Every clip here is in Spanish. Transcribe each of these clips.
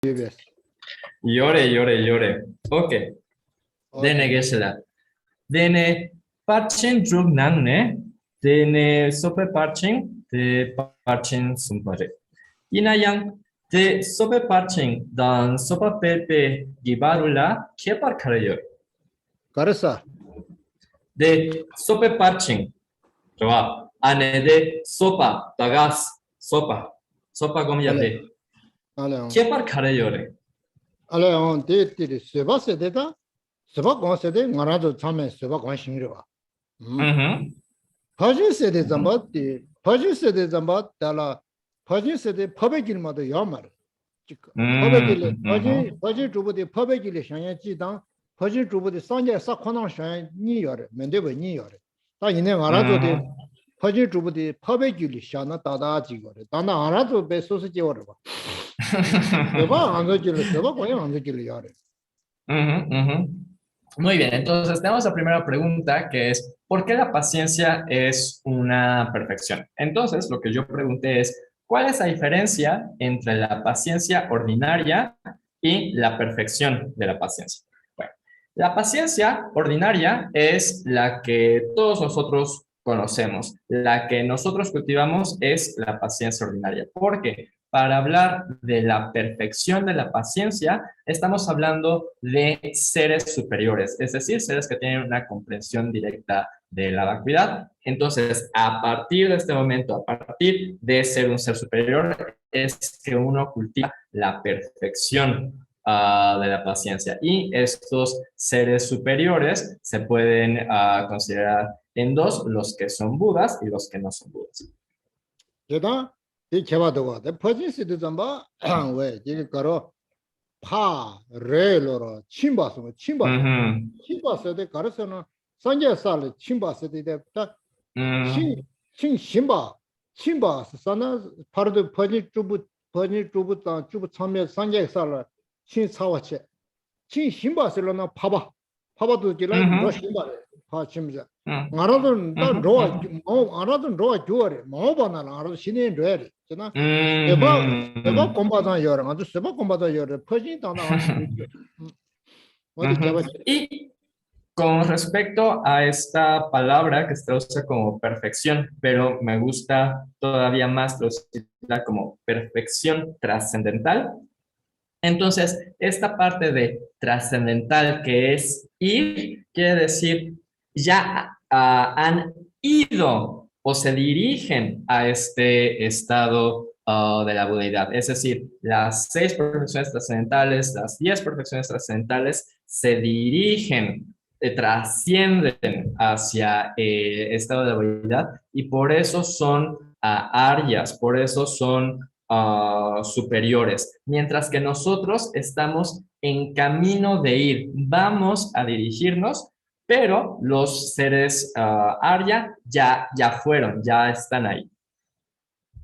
Yes. Llore. Ok. Dene gesela. Dene parchin drug nangne. Dene sope parchin. De parchin sumpare. Inayang de sope parchin dan sopa pepe gibarula kepar karayor. Karasa. De sope parchin. Jawab. Ane de sopa dagas sopa. Sopa gomya de. Kepar karayor. Ale on de seba sedeta. Seba kon sede ngarazo chame seba kon shingrewa. Pajin sede zambat de pajin sede zambat dala pajin sede pabegilmada yamar. Pabegil pajin jubu de pabegil shanya jidang pajin jubu de sanje sakona shanya ni yore mendebe ni yore. Ta ine ngarazo de pajin jubu de pabegil shana dada jigore. Dana ngarazo be sosu jiwore ba. Seba kon anzakil yore. Muy bien, entonces tenemos la primera pregunta que es, ¿por qué la paciencia es una perfección? Entonces, lo que yo pregunté es, ¿cuál es la diferencia entre la paciencia ordinaria y la perfección de la paciencia? Bueno, la paciencia ordinaria es la que todos nosotros conocemos, la que nosotros cultivamos es la paciencia ordinaria. ¿Por qué? Para hablar de la perfección de la paciencia, estamos hablando de seres superiores, es decir, seres que tienen una comprensión directa de la vacuidad. Entonces, a partir de este momento, a partir de ser un ser superior, es que uno cultiva la perfección de la paciencia. Y estos seres superiores se pueden considerar en dos, los que son budas y los que no son budas. ¿Verdad? 이 개발도가 퍼진시도 좀봐 왜 이게 가로 파 레로로 침바서 침바서데 가르서는 산제살 침바서데 신 신바 침바서 바로도 퍼진 주부 주부 참여 산제살 신 사와체 신 신바서는 파바도 지라 로 신바 파 침자 알아든 로아 알아든 로아 주어래 마오바나 알아도 신인 줘야래 잖아 세바 공부하다 여러 아주 세바 공부하다 여러 퍼진다 나 Y con respecto a esta palabra que se traduce como perfección, pero me gusta todavía más traducirla como perfección trascendental. Entonces, esta parte de trascendental que es ir, quiere decir ya han ido o se dirigen a este estado de la budeidad. Es decir, las 6 perfecciones trascendentales, las 10 perfecciones trascendentales se dirigen, trascienden hacia el estado de la budeidad y por eso son aryas, por eso son superiores, mientras que nosotros estamos en camino de ir, vamos a dirigirnos, pero los seres Arya ya fueron, ya están ahí.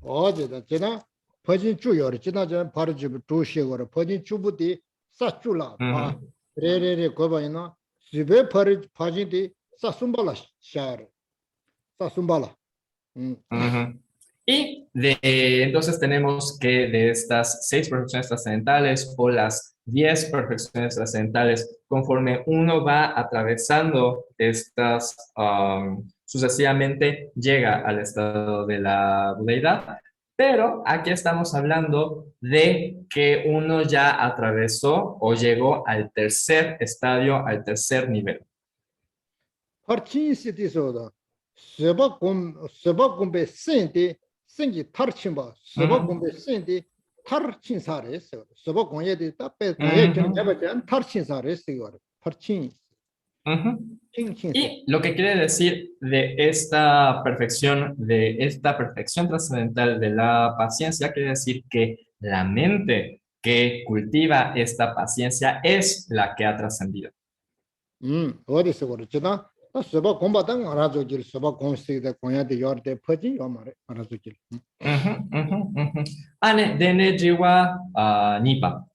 Oye, ¿no? 퍼진 주요를 지나전 바로 주 주시고로 퍼진 주부디 사줄라 아 레레레 거바이나 집에 퍼진디 사숨발라 샤르 사숨발라 Y entonces tenemos que de estas 6 perfecciones trascendentales o las 10 perfecciones trascendentales, conforme uno va atravesando estas, sucesivamente llega al estado de la budeidad, pero aquí estamos hablando de que uno ya atravesó o llegó al tercer estadio, al tercer nivel. 세바곰베 센데 생기 타르친바 세바곰베 센데 타르친사레스 세바곰예데 따페 가예 좀 타르친사레스 이거 타르친 Y lo que quiere decir de esta perfección trascendental de la paciencia, quiere decir que la mente que cultiva esta paciencia es la que ha trascendido. 어디서 그렇지나 세바 공부하던 알아주길 세바 공식에 공야데 열대 퍼지 요 말에 알아주길 ane dene jiwa nipa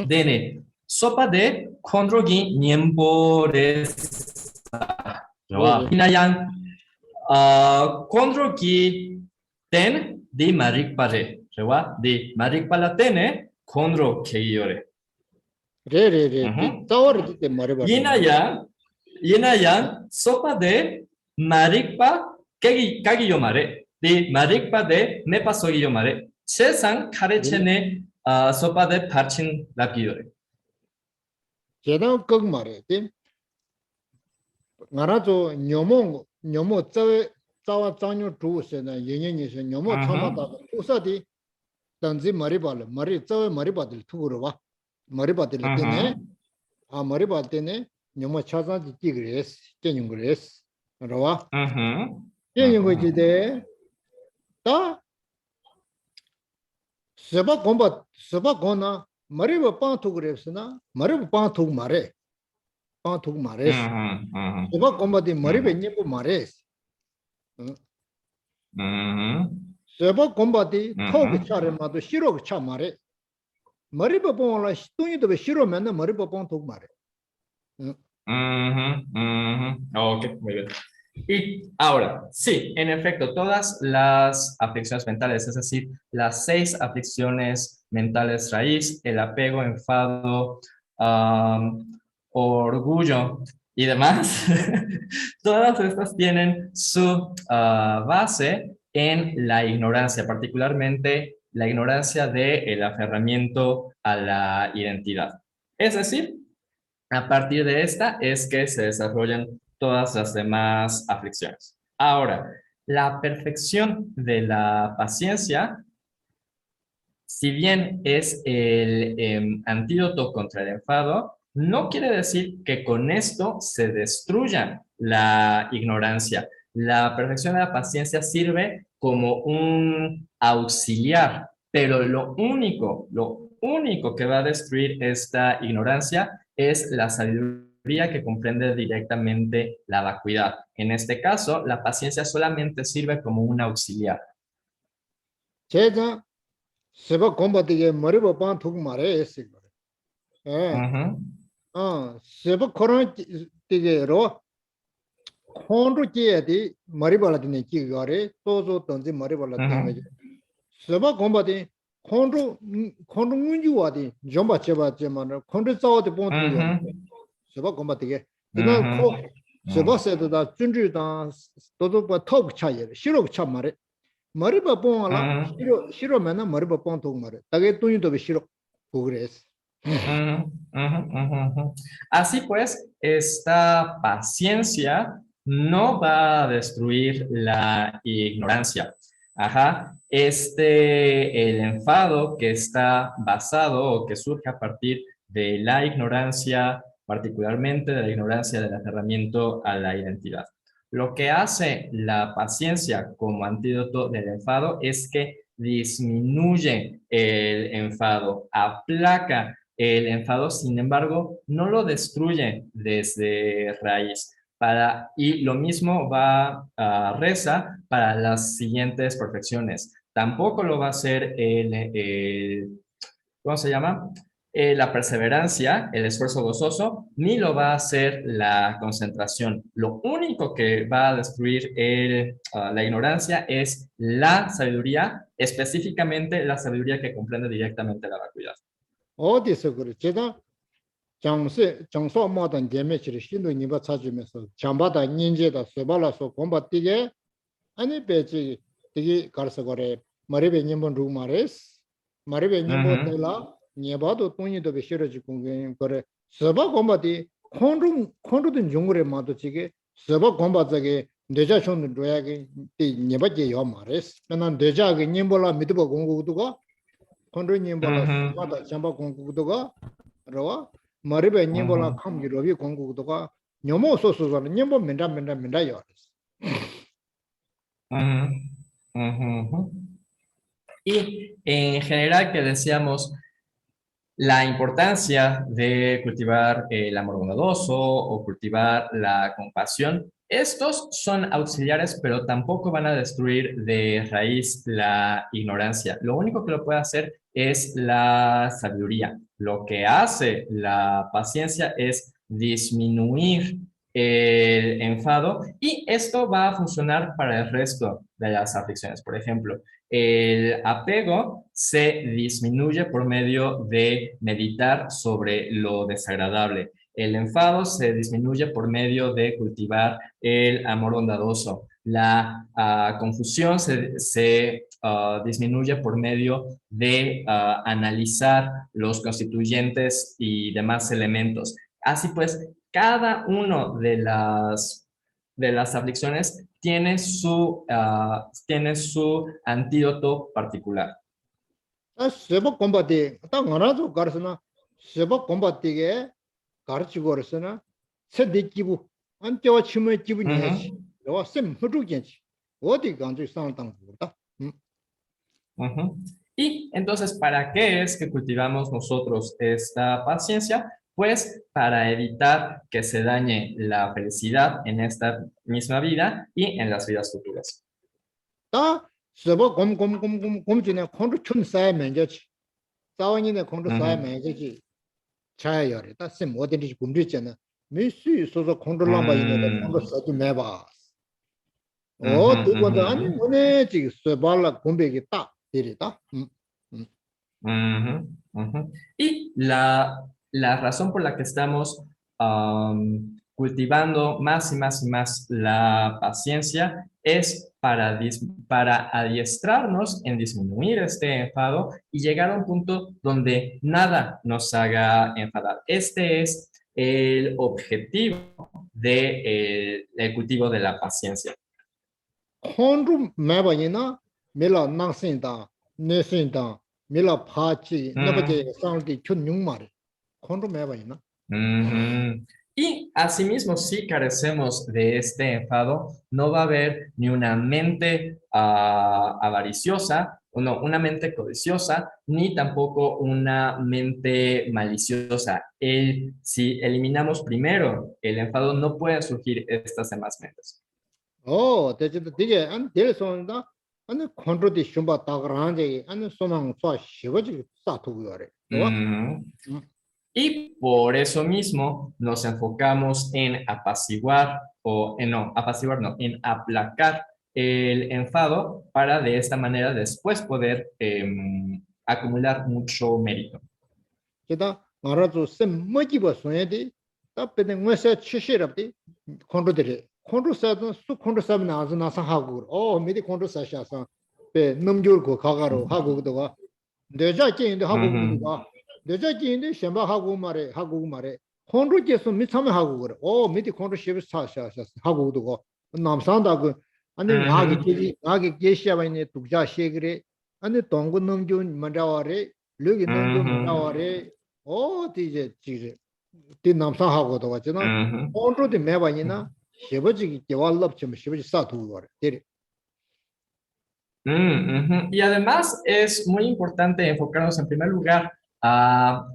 dene sopa de kondrogi niembores inayan kondrogi ten di marikpare rewa di marikpala tene Kondro Keyore. Re, tawar de Mariba. Yinayan, sopa de marikpa kagiyomare. De marikpa de me paso guillomare. Chesan karechene sopa de parchin lapiyore. Quedan con Mare. Garazo, Nyomo, Tawa Tanyo True, Yen, Nyomo Chamata, Usati, Tanzi Maribal, Mari, Tawa Mariba del Turova, Mariba del Tene, a Mariba Tene, Nyomo Chaza di Tigres, Kenyung Grace, Rova, Kenyung de Ta Seba Combat, Seba Gona, Mariba Pantu Gravesna, Mariba Pantu Mare, Pantu Mares, Seba Combat di Mariba Nipo Mares. Seba Combati, Tog Charemado, Shiro Chamare, Mariba Pon, Stuni de Shiro Man, Mariba Pon Tog Mare. Ok, muy bien. Y ahora, sí, en efecto, todas las aflicciones mentales, es decir, las 6 aflicciones mentales raíz, el apego, enfado, orgullo y demás, todas estas tienen su base en la ignorancia, particularmente la ignorancia del aferramiento a la identidad. Es decir, a partir de esta es que se desarrollan todas las demás aflicciones. Ahora, la perfección de la paciencia, si bien es el antídoto contra el enfado, no quiere decir que con esto se destruya la ignorancia. La perfección de la paciencia sirve como un auxiliar, pero lo único que va a destruir esta ignorancia es la sabiduría que comprende directamente la vacuidad. En este caso, la paciencia solamente sirve como un auxiliar. Cheza, Seba Combati, Mariba Pan Tog Mare, Seba Coran Tigero, Hondu Chieti, Maribala de Kigare, Tozo Tanzi Maribala Tangage. Seba Combati, Hondu Munjuadi, Jomba Cheba Gemana, Hondu Sao de Pontu, Seba Combati. Seba said that Junju dance, Toto Top Chayer, Shiro Chamare, Mariba Ponala, Shiro Mana, Mariba Ponto Mare, Tagetuin to be Shiro, Pugres. Así pues, esta paciencia no va a destruir la ignorancia. El enfado que está basado o que surge a partir de la ignorancia, particularmente de la ignorancia del aferramiento a la identidad. Lo que hace la paciencia como antídoto del enfado es que disminuye el enfado, aplaca el enfado, sin embargo, no lo destruye desde raíz. Y lo mismo va a reza para las siguientes perfecciones. Tampoco lo va a hacer ¿cómo se llama? La perseverancia, el esfuerzo gozoso, ni lo va a hacer la concentración. Lo único que va a destruir la ignorancia es la sabiduría, específicamente la sabiduría que comprende directamente la vacuidad. 어디서 제가 장소 모든 개매치를 신도 니바 찾으면서 장바다 인제다 세발라서 공부되게 아니 배지 되게 가르쳐 거래 머리배 님번 루마레스 머리배 님번들라 니바도 돈이도 베시러지 공연 거래 서바 공부디 콘루든 용거래 마도 지게 서바 공부자게 내자촌 로야게 니바게 요 마레스 난 내자게 님볼라 미드버 공부도가 콘루 님볼라 마다 장바 공부도가 로와 머리배 님볼라 감기 로비 공부도가 녀모 소소서는 님보 맨다 요. Y en general que decíamos la importancia de cultivar el amor bondadoso o cultivar la compasión, estos son auxiliares, pero tampoco van a destruir de raíz la ignorancia. Lo único que lo puede hacer es la sabiduría. Lo que hace la paciencia es disminuir el enfado y esto va a funcionar para el resto de las aflicciones. Por ejemplo, El apego se disminuye por medio de meditar sobre lo desagradable. El enfado se disminuye por medio de cultivar el amor bondadoso. La confusión se disminuye por medio de analizar los constituyentes y demás elementos. Así pues, cada uno de las aflicciones tiene su antídoto particular. 세법 공부대 딱 하나도 가르스나 세법 공부대게 가르치고 그랬으나 세대 기부 안때와 치매 기분이야지 너와 쌤 흐르겠지 어디 간지 상당 보다 Ujú. Y entonces, ¿para qué es que cultivamos nosotros esta paciencia? Pues para evitar que se dañe la felicidad en esta misma vida y en las vidas futuras. 다 세법 공전에 콘도 춘 쌓여 면제지 싸원이네 콘도 쌓여 Ujú. 면제지 차야열에 다쌤 어디든지 굶주잖아 미수 있어서 콘도 람바 있는데 콘도 써도 매봐 어 두번도 아니 Ujú, 뭐네 지금 세발라 공백이 딱 데리다 ujú, ujú. Y la razón por la que estamos cultivando más y más y más la paciencia es para adiestrarnos en disminuir este enfado y llegar a un punto donde nada nos haga enfadar. Este es el objetivo del cultivo de la paciencia. 콘도 매바이나 밀라 낭신다 내신다 밀라 파치 나버제 상디 춘육마리 콘도 매바이나 Ujú. Y asimismo, si carecemos de este enfado, no va a haber ni una mente avariciosa, o no, una mente codiciosa, ni tampoco una mente maliciosa. Si eliminamos primero el enfado, no pueden surgir estas demás mentes. 어 대체도 되게 안 될소다 아니 콘도디 shum바 다그란제 아니 소망 쏴 시버지 싸투고요래 너 Ujú. Y por eso mismo nos enfocamos en apaciguar no, apaciguar no, en aplacar el enfado para de esta manera después poder acumular mucho mérito. 게다 나라도 쌤 뭐지버 소야디 답변에 뭐서 치시럽디 콘도들이 콘도사도 수 콘도사면 나서 나서 하고 어 미리 콘도사샤서 배 넘겨고 가가로 하고 그도가 내자 게인데 하고 그도가 내자 게인데 셴바 하고 말해 콘도께서 미참에 하고 그래 어 미리 콘도 쉐비 사샤샤 하고 그도가 남산다 그 아니 나게 계시야바 있네 독자 쉐그래 아니 동고 넘겨 만다와래 르기 넘겨 만다와래 어 디제 지제 디 남산하고도 왔잖아 콘도디 매바이나 쉐버지 개발럽 좀 쉐버지 싸두고 그래 데리 Ujú. Y además es muy importante enfocarnos en primer lugar a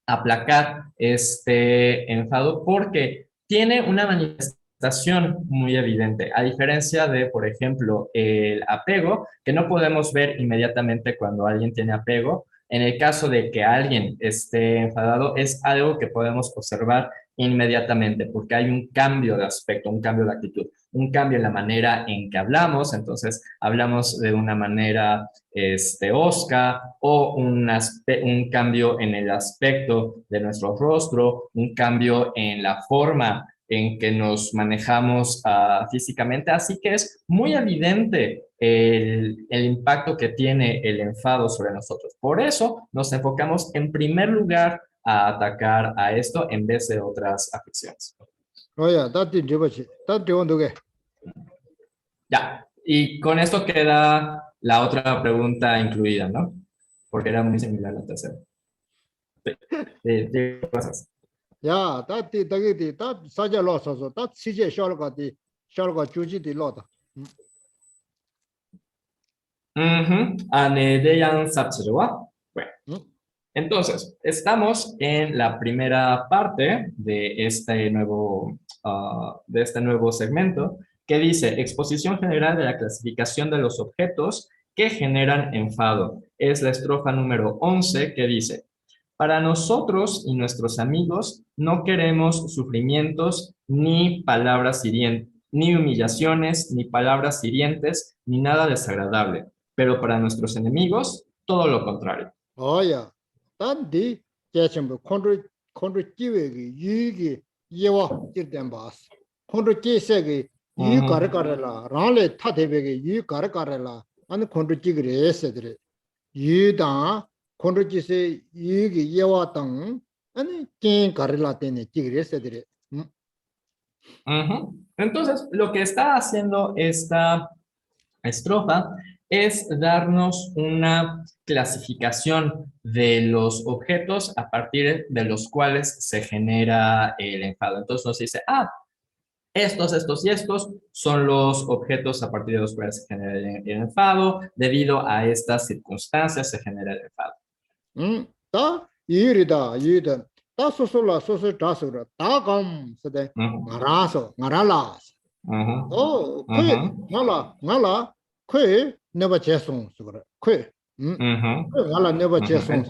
aplacar este enfado porque tiene una manifestación muy evidente, a diferencia de, por ejemplo, el apego, que no podemos ver inmediatamente cuando alguien tiene apego. En el caso de que alguien esté enfadado, es algo que podemos observar inmediatamente porque hay un cambio de aspecto, un cambio de actitud, un cambio en la manera en que hablamos. Entonces, hablamos de una manera osca o un cambio en el aspecto de nuestro rostro, un cambio en la forma en que nos manejamos físicamente. Así que es muy evidente el impacto que tiene el enfado sobre nosotros. Por eso nos enfocamos en primer lugar a atacar a esto en vez de otras afecciones. 어야 다디 저버지 다디 온도게 Ya, y con esto queda la otra pregunta incluida, ¿no? Porque era muy similar a la tercera. ¿Qué cosas? 야 다디 다게디 다 사자 로서서 다 치제 샤르가디 샤르가 주지디 로다 Anedeyan Sapsirwa. Bueno, entonces, estamos en la primera parte de este nuevo segmento que dice exposición general de la clasificación de los objetos que generan enfado. Es la estrofa número 11 que dice, para nosotros y nuestros amigos no queremos sufrimientos ni palabras ni humillaciones, ni palabras hirientes, ni nada desagradable. Pero para nuestros enemigos, todo lo contrario. 어야 단디 제침부 콘트 기회기 유기 예와 jirden 바스 콘트 제세기 유 가르가르라 랑레 타데베기 유 가르가르라 안 콘트 기그레세들 유다 콘트 제세 유기 예와 땅 아니 긴 가르라 때네 기그레세들 Ujú. Entonces, lo que está haciendo esta estrofa es darnos una clasificación de los objetos a partir de los cuales se genera el enfado. Entonces nos dice, estos y estos son los objetos a partir de los cuales se genera el enfado. Debido a estas circunstancias se genera el enfado. 다 유리다 유다 다 소소라 소소 다소라 다감 세데 나라서 나라라스 오 코에 나라 코에 네버 제송 소라 코에 나라 네버 제송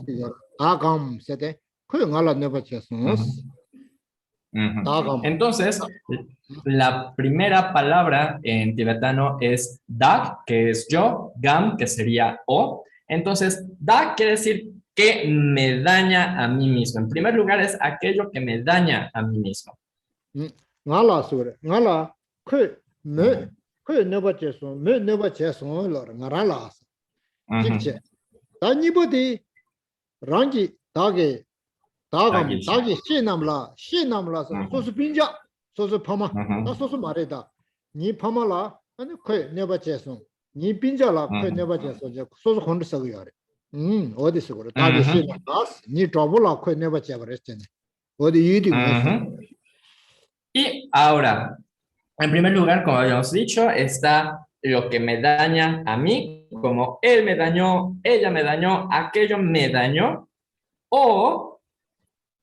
다감 세데 코에 나라 네버 제송 다감 Entonces, la primera palabra en tibetano es dag, que es yo, gam, que sería o. Entonces, dag quiere decir que me daña a mí mismo. En primer lugar, es aquello que me daña a mí mismo. 나라 소라 나라 코에 네 코에 네버 제송 네 네버 제송 로 나라라스 직체 다니버디 랑기 다게 다감 다게 시남라 소스 빈자 소스 파마 다 소스 말에다 니 파마라 아니 코에 네버 제송 니 빈자라 코에 네버 제송 소스 콘드 서고요 어디 서고로 다게 시나스 니 더블라 코에 네버 제버랬잖아 어디 이디 Y ahora, en primer lugar, como habíamos dicho, está lo que me daña a mí, como él me dañó, ella me dañó, aquello me dañó, o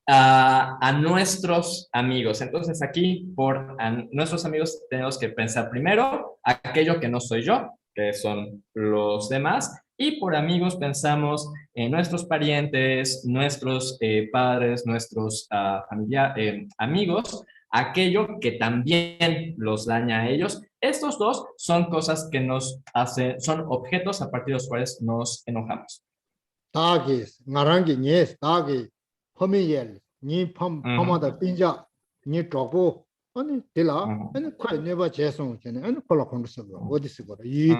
a nuestros amigos. Entonces aquí, por nuestros amigos, tenemos que pensar primero aquello que no soy yo, que son los demás, y por amigos pensamos en nuestros parientes, nuestros padres, nuestros amigos, aquello que también los daña a ellos. Estos dos son cosas que nos hacen, son objetos a partir de los cuales nos enojamos. 다게 나랑기 니스 다게 허미엘 니 펌마다 빈자 니 쪼고 아니 데라 아니 코에 네버 제송 전에 아니 콜라 콘드서 어디 쓰고 이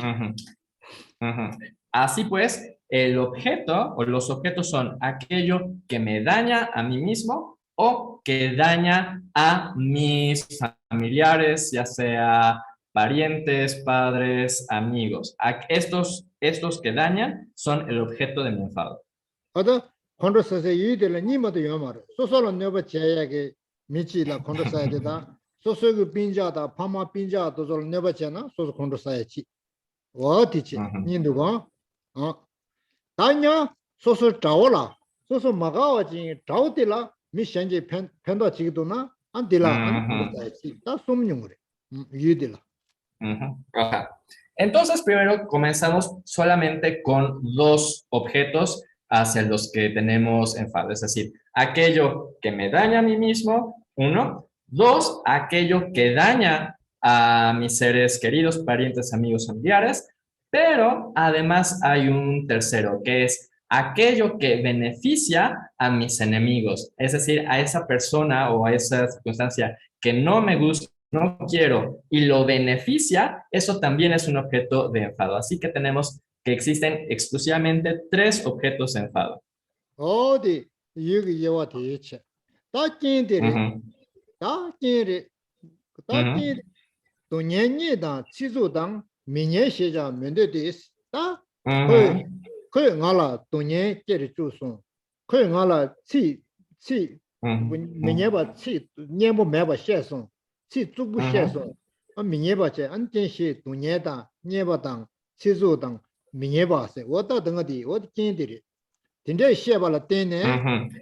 Así pues, el objeto o los objetos son aquello que me daña a mí mismo o que daña a mis familiares, ya sea parientes, padres, amigos. Estos que dañan son el objeto de mi enfado. 어다 콘드서서 이들 니마도 요마르 소소로 네버 제야게 미치라 콘드서야 되다 소소그 빈자다 파마 빈자도 저 네버 제나 소소 콘드서야지 어디지 니누가 다냐 소소 자오라 소소 마가와지 자오들라 미션지 펜도 지기도나 안 딜라 안 콘드서야지 다 소문용으로 이들라 Entonces, primero comenzamos solamente con dos objetos hacia los que tenemos enfado, es decir, aquello que me daña a mí mismo, uno, dos, aquello que daña a mis seres queridos, parientes, amigos, familiares, pero además hay un tercero, que es aquello que beneficia a mis enemigos, es decir, a esa persona o a esa circunstancia que no me gusta, no quiero y lo beneficia, eso también es un objeto de enfado. Así que tenemos que existen exclusivamente tres objetos de enfado. 어디 여기 예와 대체 다 찐들이 다 찐이 또 년년다 치조당 민예시자 면대데스 다 거의 나라 돈예 깨를 주소 거의 나라 치 민예바 치 년보 매바 셰송 치 주부 셰송 민예바제 안전시 돈예다 녀바당 치조당 민예바세 어디 등어디 어디 찐들이 진짜 시에발라 때네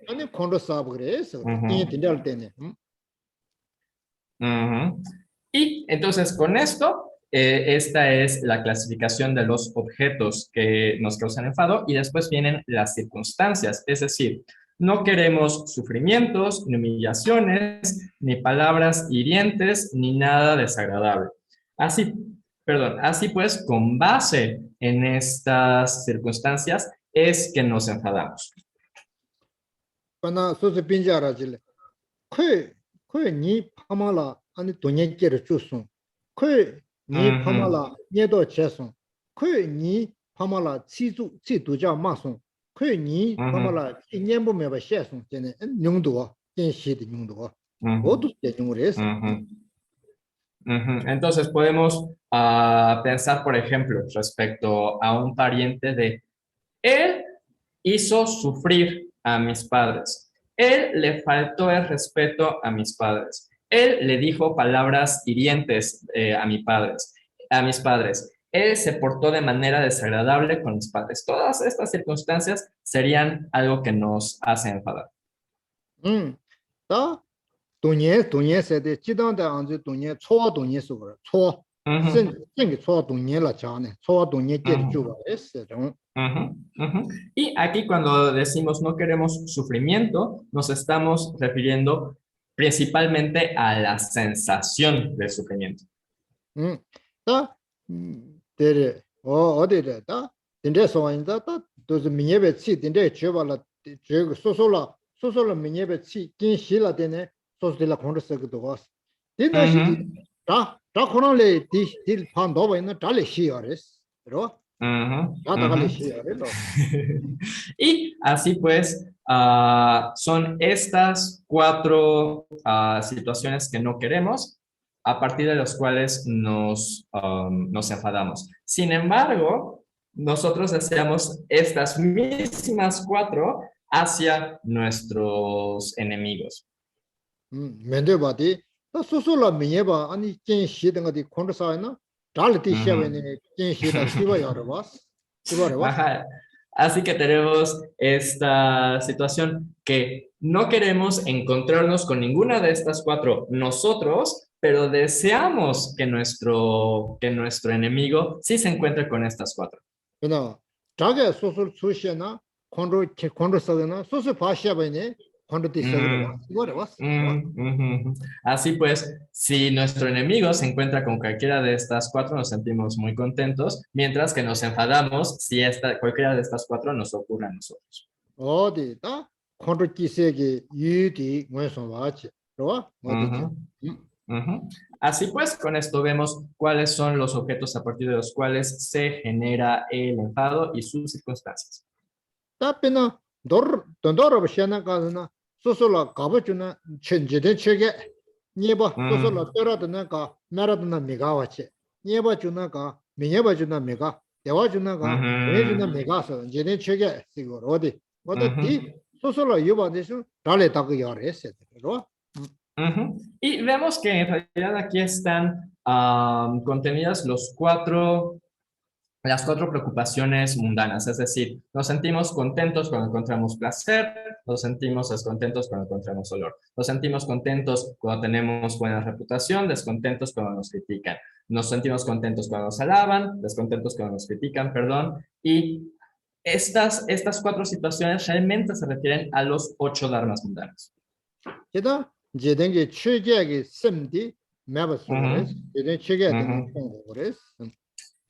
아니 콘도 사브 그래서 찐들 때네 Y entonces con esto, esta es la clasificación de los objetos que nos causan enfado y después vienen las circunstancias, es decir, No queremos sufrimientos, ni humillaciones, ni palabras hirientes, ni nada desagradable. Así pues, con base en estas circunstancias es que nos enfadamos. Pana sosu pinjara jile. Kwe ni pamala ani donye kere chusun. Kwe ni pamala nyedo chesun. Kwe ni pamala chi duja masun. Kwe ni pamala chi nyembo meba shesun. Jene nyungduwa, jen shi de nyungduwa. Odu de nyungresa. Entonces podemos pensar, por ejemplo, respecto a un pariente de él hizo sufrir a mis padres. Él le faltó el respeto a mis padres. Él le dijo palabras hirientes a mis padres. Él se portó de manera desagradable con mis padres. Todas estas circunstancias serían algo que nos hace enfadar. Da donye se de jidang de anzi donye chowa donye suwa. Chowa. Sengi chowa donye la chane. Chowa donye kere chuwa ese rong. Y aquí cuando decimos no queremos sufrimiento, nos estamos refiriendo principalmente a la sensación de sufrimiento. Da dere odere da dende soinda da dos minyebe chi dende chebala chego sosola minyebe chi kin shila dene sosdela konrse gdos. Denda shi da konale di pandoba ina dale shiares. Ro? Y así pues, son estas 4 situaciones que no queremos, a partir de las cuales nos enfadamos. Sin embargo, nosotros deseamos estas mismas 4 hacia nuestros enemigos. Ajá. Así que tenemos esta situación que no queremos encontrarnos con ninguna de estas 4 nosotros, pero deseamos que nuestro enemigo sí se encuentre con estas 4. Así pues, si nuestro enemigo se encuentra con cualquiera de estas 4, nos sentimos muy contentos, mientras que nos enfadamos si cualquiera de estas 4 nos ocurre a nosotros. Así pues, con esto vemos cuáles son los objetos a partir de los cuales se genera el enfado y sus circunstancias. 소소라 가버주나 천지대 책에 니바 소소라 떠라드나가 나라드나 미가와체 니바 주나가 미녀바 주나 미가 대화 주나가 왜 주나 미가서 제대 책에 이거 어디 디 소소라 유바데서 달래 다그 야레세 로 Y vemos que en realidad aquí están contenidas las 4 preocupaciones mundanas, es decir, nos sentimos contentos cuando encontramos placer, nos sentimos descontentos cuando encontramos dolor, nos sentimos contentos cuando tenemos buena reputación, descontentos cuando nos critican, nos sentimos contentos cuando nos alaban, descontentos cuando nos critican, perdón, y estas 4 situaciones realmente se refieren a los 8 dharmas mundanos.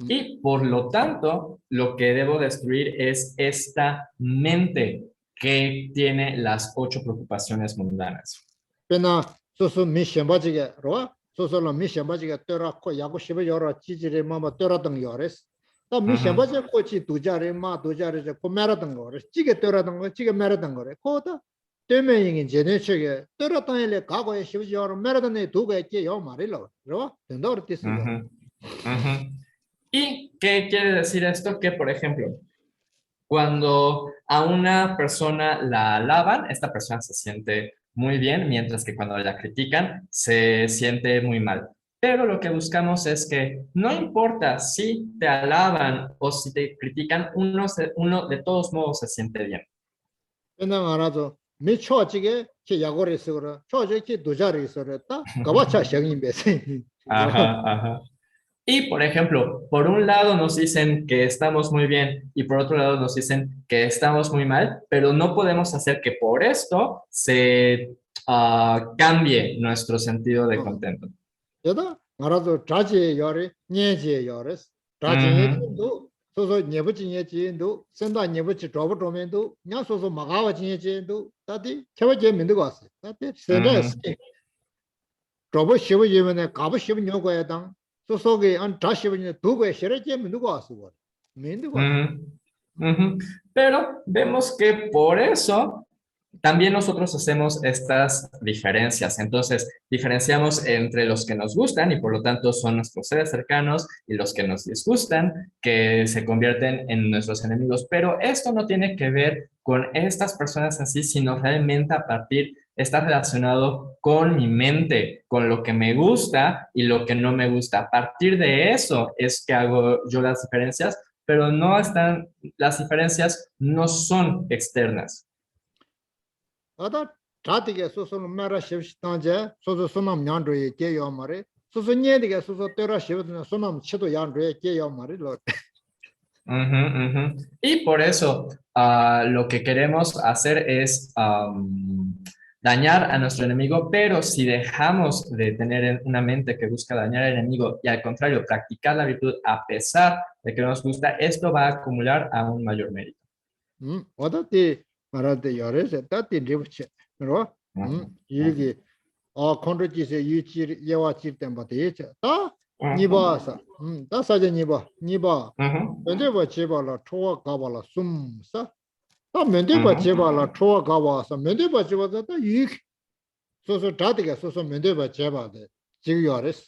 Y por lo tanto, lo que debo destruir es esta mente que tiene las 8 preocupaciones mundanas. ¿Y qué quiere decir esto? Que, por ejemplo, cuando a una persona la alaban, esta persona se siente muy bien, mientras que cuando la critican, se siente muy mal. Pero lo que buscamos es que no importa si te alaban o si te critican, uno de todos modos se siente bien. Ajá. Y, por ejemplo, por un lado nos dicen que estamos muy bien y por otro lado nos dicen que estamos muy mal, pero no podemos hacer que por esto se cambie nuestro sentido de contento. 여다 알아도 자제 열에 녀제 열에스 자제 Ujú, 도 소소 녀버지 녀제도 선다 녀버지 drobo 도면도 냐소소 마가와 녀제도 다디 켜버제 민도 왔어 다디 센다스 ujú, drobo 쉬워 예면에 가버 쉬워 녀고야 당 소소게 안 자쉬워 녀 두고 쉬러제 민도 왔어 민도 왔어 ujú, ujú. Pero vemos que por eso también nosotros hacemos estas diferencias. Entonces, diferenciamos entre los que nos gustan y por lo tanto son nuestros seres cercanos y los que nos disgustan, que se convierten en nuestros enemigos. Pero esto no tiene que ver con estas personas así, sino realmente a partir, está relacionado con mi mente, con lo que me gusta y lo que no me gusta. A partir de eso es que hago yo las diferencias, pero no están, las diferencias no son externas. 아다 자디게 소소는 마라 쉬우시단제 소소 소남 냥도에 제요 말에 소소 녀디게 소소 때라 쉬우는 소남 치도 양도에 제요 말에 로 Ujú, ujú. Y por eso lo que queremos hacer es dañar a nuestro enemigo, pero si dejamos de tener una mente que busca dañar al enemigo y al contrario, practicar la virtud a pesar de que no nos gusta, esto va a acumular aún mayor mérito. 어디 말한테 열에서 따뜻히 리브치 그러 Ujú, 이게 컨트롤지세 유치 예와 질땐 바데체 다 ujú, 니바사 다 사제 니바 ujú, 면대바 제발라 초와 가발라 숨사 다 면대바 ujú, 제발라 초와 가바사 면대바 제바다 이 소소 다디가 소소 면대바 제바데 지금 열에서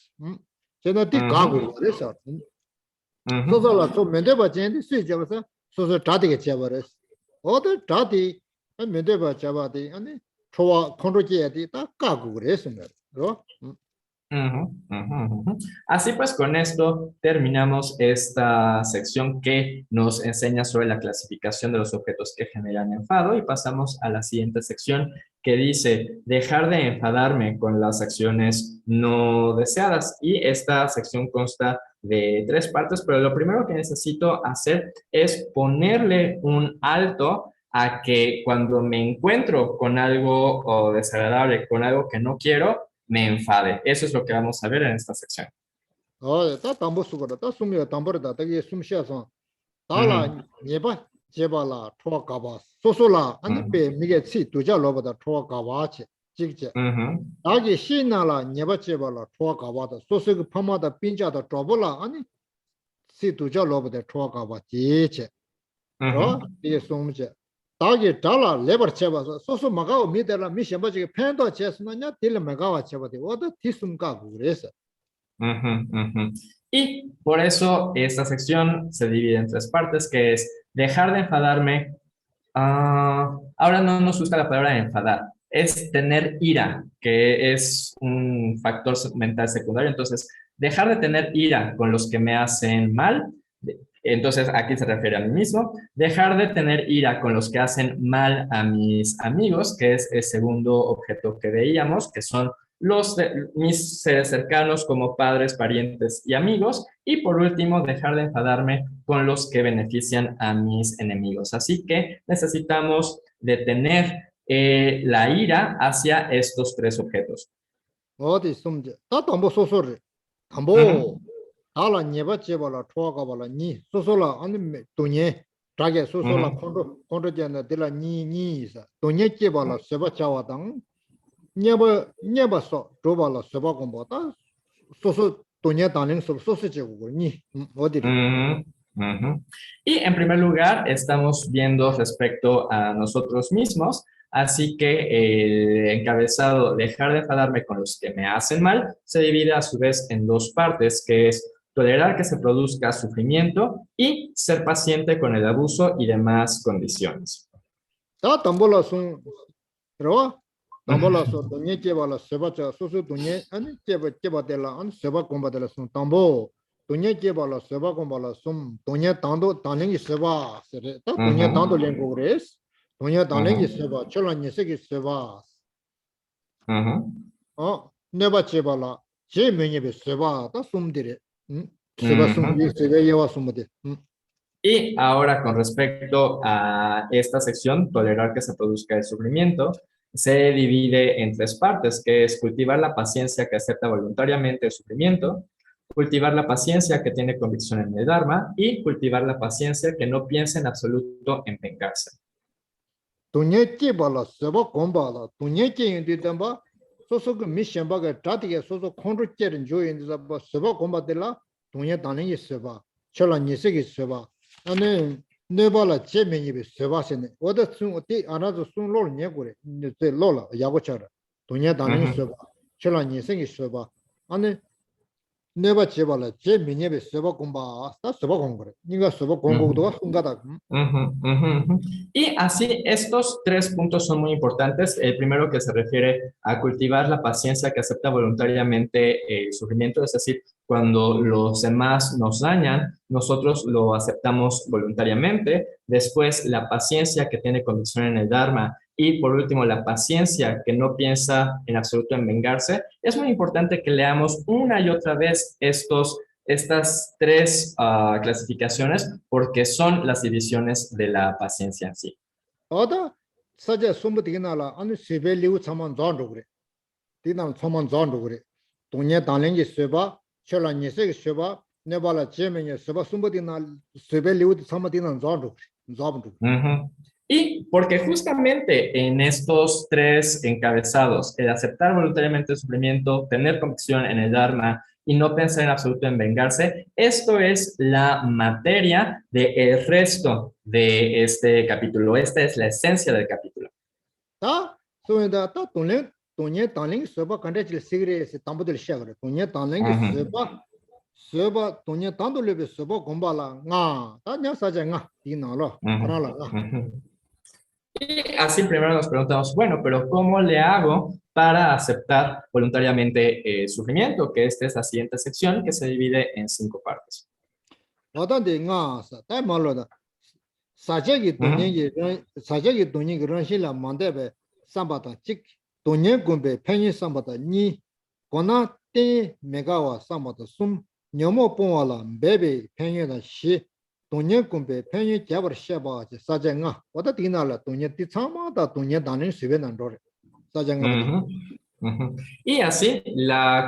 제가 뒤 가고 ujú, 그래서 ujú. 소소라 소 면대바 제인데 수익져서 소소 다디가 제버렸어 어디 다디 면대바 제바디 아니 초와 컨트롤지에디 다 가고 그래서 그러 Ujú, ujú, ujú. Así pues, con esto terminamos esta sección que nos enseña sobre la clasificación de los objetos que generan enfado y pasamos a la siguiente sección que dice dejar de enfadarme con las acciones no deseadas. Y esta sección consta de tres partes, pero lo primero que necesito hacer es ponerle un alto a que cuando me encuentro con algo desagradable, con algo que no quiero, me enfade. Eso es lo que vamos a ver en esta sección. 다 담보 수거다 다 숨이가 담보다 되게 숨쉬어서 Ujú, 달라 예바 제발라 초와 가바 소소라 아니 ujú, 베 미게 치 두자 로보다 초와 가바치 직제 ujú, 다기 신나라 예바 제발라 초와 가바다 소소그 파마다 빈자다 쪼볼라 아니 치 두자 로보다 초와 가바 지체 그러 ujú, 이게 숨제 다기 달라 레버 제바서 소소 마가오 미데라 미셴바지 팬도 제스나냐 딜 메가와 제바디 오다 티숨가 그래서 ujú, ujú. Y por eso esta sección se divide en tres partes, que es dejar de enfadarme. Ahora no nos gusta la palabra enfadar, es tener ira, que es un factor mental secundario. Entonces, dejar de tener ira con los que me hacen mal. Entonces, aquí se refiere a mí mismo. Dejar de tener ira con los que hacen mal a mis amigos, que es el segundo objeto que veíamos, que son mis seres cercanos como padres, parientes y amigos. Y por último, dejar de enfadarme con los que benefician a mis enemigos. Así que necesitamos detener la ira hacia estos tres objetos. 어디 숨제 다 담보 소소를 담보 Ujú, 달라 예바 제발라 초와 가발라 니 소소라 아니 돈예 자게 소소라 ujú, 콘도 데라 니니사 돈예 제발라 세바 차와당 네버서 조발라 세바 공보다 소소 돈예 달링 소소 제고 니 어디리 ujú, ujú. Y en primer lugar, estamos viendo respecto a nosotros mismos. Así que el encabezado, dejar de enfadarme con los que me hacen mal, se divide a su vez en dos partes, que es tolerar que se produzca sufrimiento y ser paciente con el abuso y demás condiciones. 다 담보라 숨 들어와 담보라서 돈예 제발라 세바 차 소소 돈예 아니 제바데라 안 세바 공바데라 숨 담보 돈예 제발라 세바 공발라 숨 돈예 당도 당랭이 세바 세레 다 돈예 Ujú, 당도 랭고 그레스 돈예 당랭이 ujú, 세바 철라니 세기 세바 ujú. 네바 제발라 제 명예베 세바 다 숨디레 seba sumudi, seba yewa sumudi. Y ahora con respecto a esta sección, tolerar que se produzca el sufrimiento, se divide en tres partes, que es cultivar la paciencia que acepta voluntariamente el sufrimiento, cultivar la paciencia que tiene convicción en el Dharma y cultivar la paciencia que no piensa en absoluto en vengarse. Tunye bala, seba gombala, tunye yindi damba, soso ke mi shenba ke tatige soso kondro jeren jo yindi damba, seba gomba dela, tunye daningi seba, chola nisegi seba, ane nebala che menyibi seba sene, oda sun, di anazo sun lolo nye kore, ze lola, yago chara, tunye daningi seba, chola nisegi seba, ane neba che bala, che menyibi seba gomba, sta seba gombare, niga seba gomba sungada. Y así, estos tres puntos son muy importantes. El primero que se refiere a cultivar la paciencia que acepta voluntariamente el sufrimiento, es decir, cuando los demás nos dañan, nosotros lo aceptamos voluntariamente. Después, la paciencia que tiene convicción en el Dharma. Y por último, la paciencia que no piensa en absoluto en vengarse. Es muy importante que leamos una y otra vez estas tres clasificaciones porque son las divisiones de la paciencia en sí. Oda saja sumbu diginala anu sebe liu chaman zan rukure. Diginala chaman zan rukure. Tunye danlengi seba, chola nyesegi seba, nebala jemenye seba sumbu diginala sebe liu chaman diginala zan rukure. Zan rukure. Y porque justamente en estos tres encabezados, el aceptar voluntariamente el sufrimiento, tener convicción en el Dharma y no pensar en absoluto en vengarse, esto es la materia del resto de este capítulo. Esta es la esencia del capítulo. Ta suenda ta tunye danlengi seba kandachil sigre se tambudil shagre. Tunye danlengi seba tunye dandulebe seba gombala nga. Ta nya saja nga diginala. Anala nga. Y así primero nos preguntamos, bueno, pero ¿cómo le hago para aceptar voluntariamente el sufrimiento? Que esta es la siguiente sección que se divide en 5 partes. Wadande nga sa ta malo da. Sajagi donyengi ranshila mandebe sambata chik donyen gombe penyin sambata ni kona ten megawa sambata sum nyomo pongwala bebe penyin da shi donyen gombe penyin jabar sheba sajanga wada dinala donyen di chama da donyen danin sibe nandore sajanga. Y así,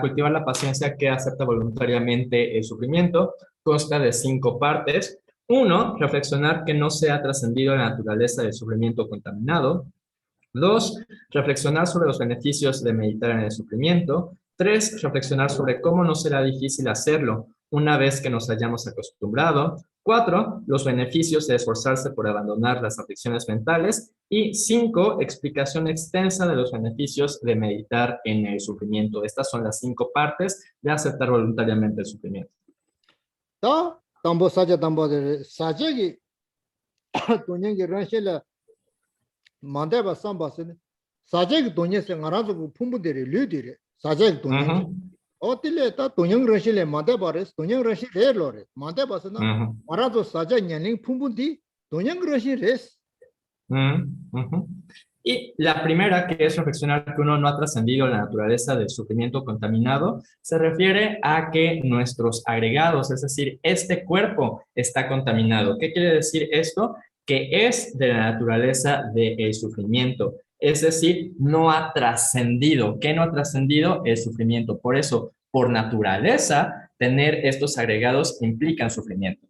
cultivar la paciencia que acepta voluntariamente el sufrimiento consta de 5 partes. 1, reflexionar que no se ha trascendido la naturaleza del sufrimiento contaminado. 2, reflexionar sobre los beneficios de meditar en el sufrimiento. 3, reflexionar sobre cómo no será difícil hacerlo una vez que nos hayamos acostumbrado. 4, los beneficios de esforzarse por abandonar las aflicciones mentales. Y 5, explicación extensa de los beneficios de meditar en el sufrimiento. Estas son las 5 partes de aceptar voluntariamente el sufrimiento. Tambo saja tambo de sajagi donyengi ranshila mandeba samba sene sajagi donyen se ngarazu pumbu dere lü dire sajagi donyengi otile ta donyeng ranshile mandeba res donyeng ranshile lore mandeba sena ngarazu saja nyaning pumbu di donyeng ranshile res. Y la primera, que es reflexionar que uno no ha trascendido la naturaleza del sufrimiento contaminado, se refiere a que nuestros agregados, es decir, este cuerpo está contaminado. ¿Qué quiere decir esto? Que es de la naturaleza del sufrimiento, es decir, no ha trascendido. ¿Qué no ha trascendido? El sufrimiento. Por eso, por naturaleza, tener estos agregados implican sufrimiento.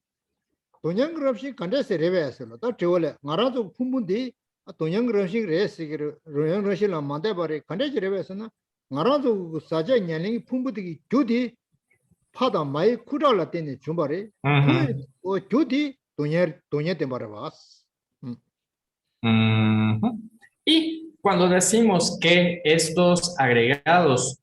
Donyeng ranshile kandese rebe aselo ta chewale ngarazu pumbu di 동양 러시 레스기를 로양 러시라 만데바리 간데지레베스나 나라도 사자 년龄이 풍부되기 주디 파다 마이 쿠라라 때네 좀바리 그 주디 동양 때바라바스. Y cuando decimos que estos agregados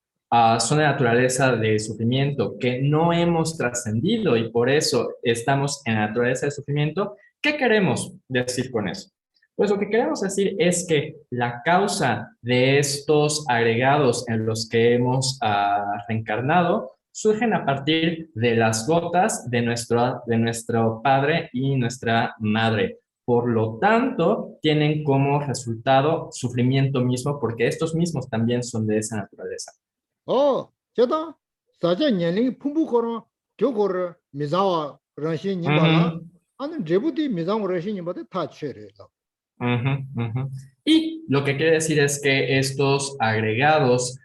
son de naturaleza de sufrimiento, que no hemos trascendido y por eso estamos en la naturaleza de sufrimiento, ¿qué queremos decir con eso? Pues lo que queremos decir es que la causa de estos agregados en los que hemos reencarnado surgen a partir de las gotas de nuestro padre y nuestra madre. Por lo tanto, tienen como resultado sufrimiento mismo porque estos mismos también son de esa naturaleza. 저다 사자 년龄이 풍부거나 저거를 미자와 런신 님발라 아니 제부디 미자와 런신 님바데 다 쳇레라. Ujú, ujú. Y lo que quiere decir es que estos agregados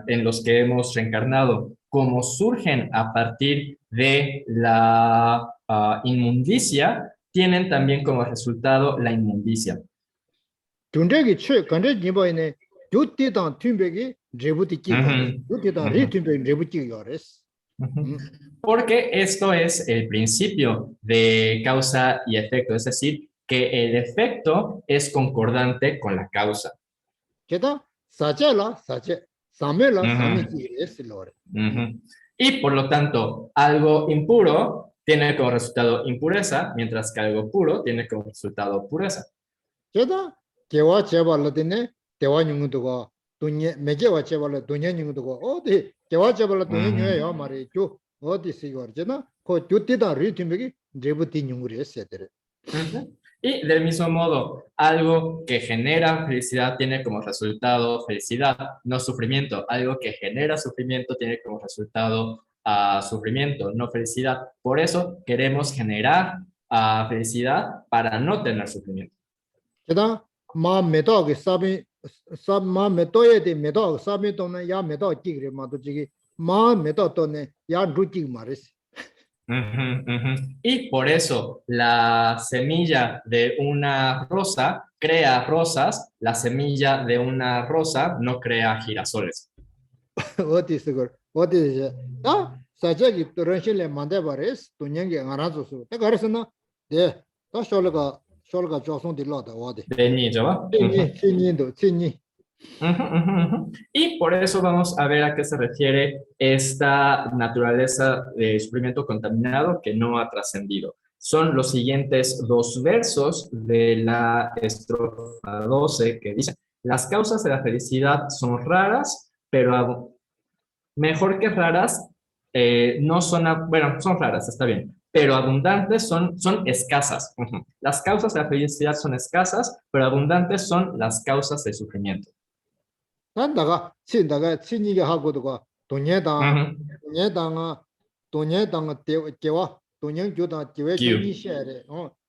en los que hemos reencarnado, como surgen a partir de la inmundicia, tienen también como resultado la inmundicia. 존재기 쳇 간제 님바이네 요띠당 튠베기 제부디 끼거레. Ujú, 요띠당 리 ujú, 튠베기 제부디 끼거레스. ujú. Porque esto es el principio de causa y efecto, es decir, que el efecto es concordante con la causa. 게다 사제라 사제 사메라 사미 Ujú, 끼레스 로레. ujú. Y por lo tanto, algo impuro tiene como resultado impureza, mientras que algo puro tiene como resultado pureza. 게다 개와 제발라데네 대와 뇽도가 돈예 메게와 제발라 돈예 뇽도가 어디 개와 제발라 돈예 뇽야 말이죠. 어디 시거잖아. 그 요띠당 리 튠베기 제부디 뇽으레스데레. Ujú. Y del mismo modo, algo que genera felicidad tiene como resultado felicidad, no sufrimiento. Algo que genera sufrimiento tiene como resultado sufrimiento, no felicidad. Por eso queremos generar felicidad para no tener sufrimiento. 게다 마 메도게 사비 마 메도에 데 메도 사비 돈네 야 메도 끼그레 마도 지기 마 메도 돈네 야 루찌 마레스. Ujú, ujú. Y por eso la semilla de una rosa crea rosas, la semilla de una rosa no crea girasoles. 어디 쓰거 어디 이제 아 사자기 또런실레 만데 바레스 돈냥게 알아줘서 내가 그랬었나 네또 쇼르가 조송디 로다 와데 De niño, ¿va? 친니 친니도 친니. Ujú, ujú, ujú. Y por eso vamos a ver a qué se refiere esta naturaleza de sufrimiento contaminado que no ha trascendido. Son los siguientes dos versos de la estrofa 12 que dice, las causas de la felicidad son raras, pero mejor que raras, no son, bueno, son raras, está bien, pero abundantes son escasas. Ujú. Las causas de la felicidad son escasas, pero abundantes son las causas del sufrimiento. 난다가 친다가 친니게 하고도가 돈예당 Ujú. 돈예당아 돈예당 대와 돈영 교다 대외 Q. 경리 셔레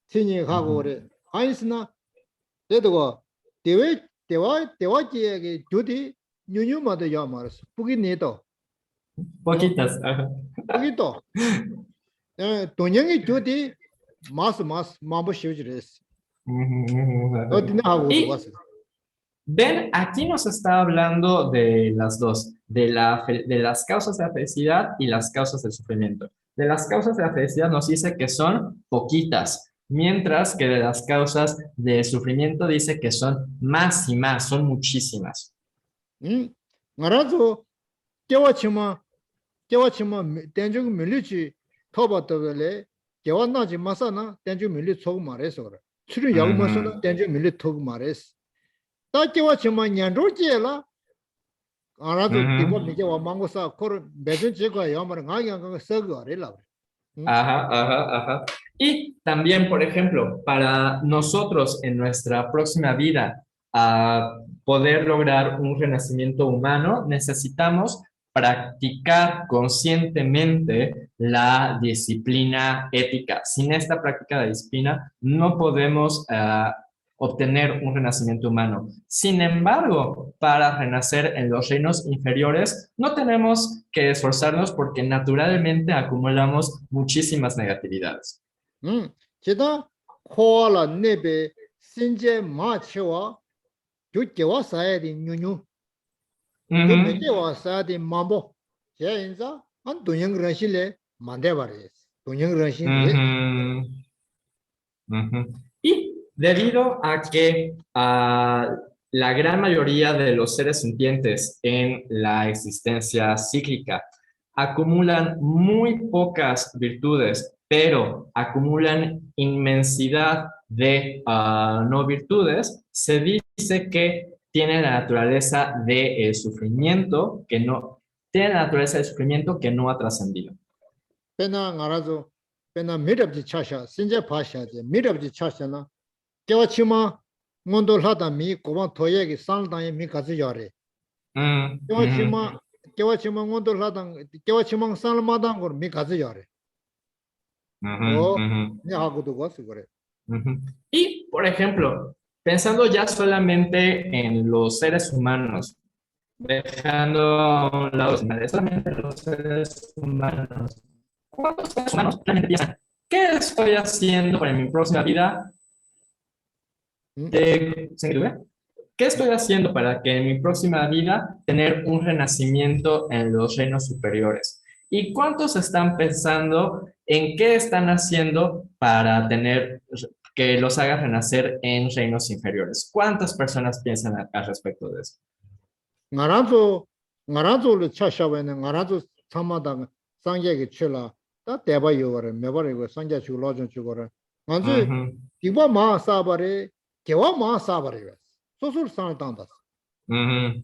친니 하고 그래 아이스나 대도가 대와 지역에 교디 뉴뉴마도 야 말았어 북이 내도 Poquitas. Ajá. 북이 또 돈영이 교디 마스 마보 쉬우지레스 Ujú, ujú, ajá. 어디나 하고 Y 왔어 ven, aquí nos está hablando de las dos, de las causas de la felicidad y las causas del sufrimiento. De las causas de la felicidad nos dice que son poquitas, mientras que de las causas del sufrimiento dice que son más y más, son muchísimas. 알아서 깨와치마 댄주고 밀리치 토바더벨에 깨와나지 마사나 댄주 밀리 속 말해서 그래 출연 야구 마사나 Ujú, 댄주 밀리 톡 말했어 다 깨와치마 냔로지라 알아서 디보 ujú. 미게와 망고사 코르 매주 제가 야마를 가게 서거 아래라 응 Ajá, ajá, ajá. Y también, por ejemplo, para nosotros en nuestra próxima vida, poder lograr un renacimiento humano, necesitamos practicar conscientemente la disciplina ética. Sin esta práctica de disciplina, no podemos obtener un renacimiento humano. Sin embargo, para renacer en los reinos inferiores, no tenemos que esforzarnos porque naturalmente acumulamos muchísimas negatividades. 제가 코알라 네베 신제 마치와 주께와 사야디 뉴뉴 Ujú, 주메게와 사야디 마보 제인자 안 동영런실레 만데바레스 동영런신 ujú, ujú. Y debido a que la gran mayoría de los seres sintientes en la existencia cíclica acumulan muy pocas virtudes, pero acumulan inmensidad de no virtudes, se dice que tiene la naturaleza de sufrimiento que no, tiene la naturaleza de sufrimiento que no ha trascendido. 페나 알아서 페나 미럽지 차샤 신제 파샤제 미럽지 차샤나 깨와치마 몬돌 하다 미 고반 토예기 산다에 미 가지 요레 Ujú. 깨와치마 몬돌 하다 깨와치마 산마당 거 미 가지 요레 어, 네 하고도 왔어 그래. Ujú. Y, por ejemplo, pensando ya solamente en los seres humanos, dejando a un lado los animales, solamente los seres humanos. ¿Cuántos seres humanos realmente piensan? ¿Qué estoy haciendo para mi próxima vida? 응? ¿Se entiende? ¿Qué estoy haciendo para que en mi próxima vida tener un renacimiento en los reinos superiores? ¿Y cuántos están pensando en qué están haciendo para tener que los haga renacer en reinos inferiores? ¿Cuántas personas piensan al respecto de eso? 나라도 나라도를 차샤베는 나라도 참마다 상계게 쳐라. 다 대바요 그래. 매바리고 상계 주로 좀 주고라. 먼저 Ujú, 이거 마 사바레 개와 마 사바레. 소술 상탄다. ujú,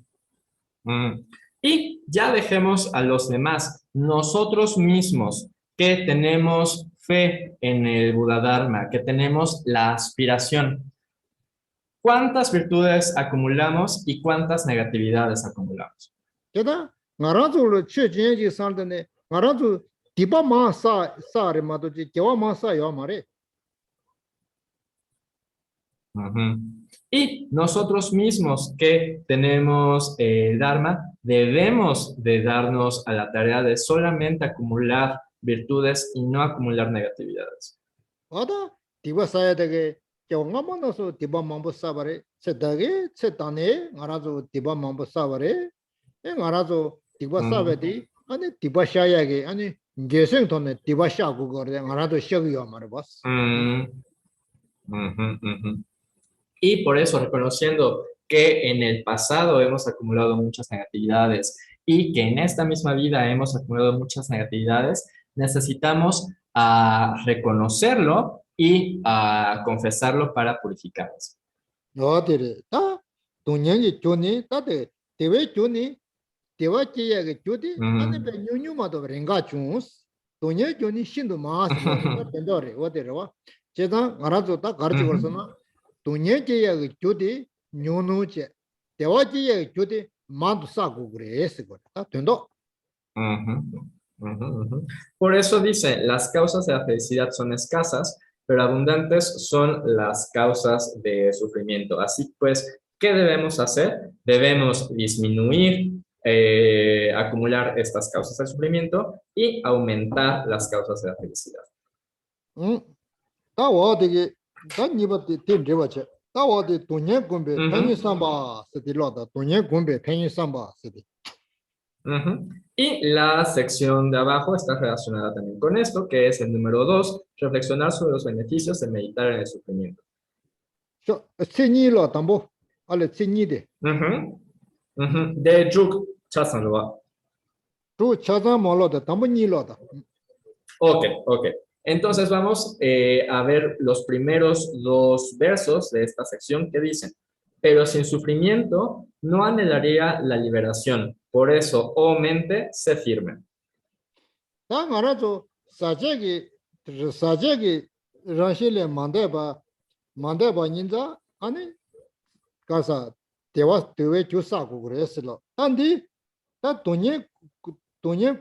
ujú. Y ya dejemos a los demás, nosotros mismos que tenemos fe en el Buda Dharma, que tenemos la aspiración. ¿Cuántas virtudes acumulamos y cuántas negatividades acumulamos? 게다 나라도를 최진지 상던데 나라도 디바 마 사레 마도지 개와 마 사요 말에. Ujú. Y nosotros mismos que tenemos el Dharma, debemos de darnos a la tarea de solamente acumular virtudes y no acumular negatividades. 와다 디바 사야 되게 개와 만나서 디바 만보 사바레. 세다게 세다네 나라도 디바 만보 사바레. 알아서 디바사베디 아니 디바샤야게 아니 게생돈에 디바샤고 거래 알아도 시작이야 말해 봤어. Mm, ujú, ujú. Y por eso, reconociendo que en el pasado hemos acumulado muchas negatividades y que en esta misma vida hemos acumulado muchas negatividades, necesitamos reconocerlo y confesarlo para purificarlas. 너들이 다 동년이 존이 다들 대외 존이 대화지야게 존이 아니 배 뉴뉴마도 랭가 존스 동년 존이 신도 마스 뭐 된다래 어디로 제가 알아서 다 가르쳐 걸서나 동년지야게 존이 뉴누제 대화지야게 존이 마도 싸고 그래서 다 된다. Ujú, ujú, ujú. Por eso dice, las causas de la felicidad son escasas, pero abundantes son las causas de sufrimiento. Así pues, ¿qué debemos hacer? Debemos disminuir, acumular estas causas del sufrimiento y aumentar las causas de la felicidad. 응? 다 와되게 다 니버티 팀제바체 다 와데 돈예 공배 팽이 삼바 스디로다 돈예 공배 팽이 삼바 스디. Ujú. Y la sección de abajo está relacionada también con esto, que es el número 2, reflexionar sobre los beneficios de meditar en el sufrimiento. 저 세니로 담보 알레 세니데 Ujú, ujú. De Juk Chasanwa. 또 차자 몰로다 담보 니로다. Ok, ok. Entonces vamos a ver los primeros dos versos de esta sección que dicen, pero sin sufrimiento no anhelaría la liberación. Por eso, oh mente, sé firme. 다 말아도 사제기 사제기 라실레 만데바 닌자 아니 가사 대화 대외 주사고 그랬어. 단디 다 돈예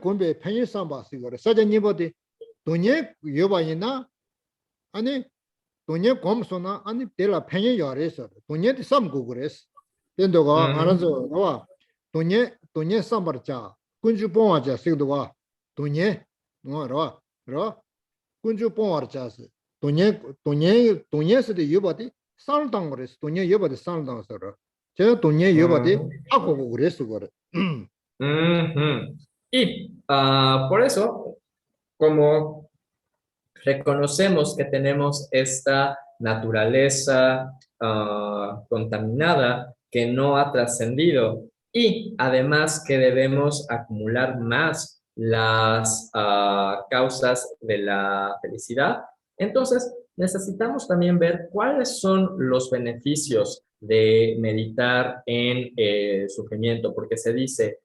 공배 팽이 삼바 쓰고 사제 니버디 돈예 여바이나 아니 돈예 검소나 아니 데라 팽이 열에서 돈예 삼고 그랬어. 된도가 알아서 와 돈예 삼버자 군주 봉화자 쓰도가 돈예 뭐라 로 군주 봉화자스 돈예스데 여바디 살당 그랬어. 돈예 여바디 살당서로 제가 돈예 여바디 하고 그랬어 그래. Ujú. Y por eso, como reconocemos que tenemos esta naturaleza contaminada que no ha trascendido y además que debemos acumular más las causas de la felicidad, entonces necesitamos también ver cuáles son los beneficios de meditar en sufrimiento, porque se dice,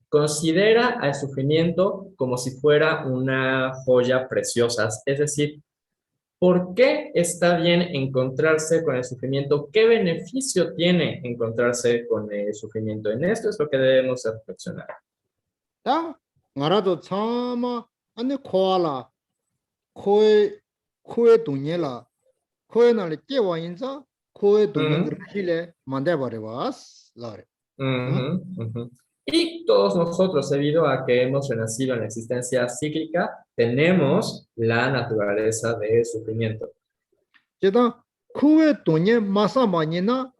considera al sufrimiento como si fuera una joya preciosa, es decir, ¿por qué está bien encontrarse con el sufrimiento? ¿Qué beneficio tiene encontrarse con el sufrimiento? En esto es lo que debemos reflexionar. 다 말아도 참아 아니 코알라 코에 돈이라 코에나를 깨와 인자 코에 돈이 Ujú, 그렇게 만들어버려봤어. 어? ujú, ujú. Y todos nosotros, debido a que hemos renacido en la existencia cíclica, tenemos la naturaleza de sufrimiento. 제가 코에 돈이 마사 많이나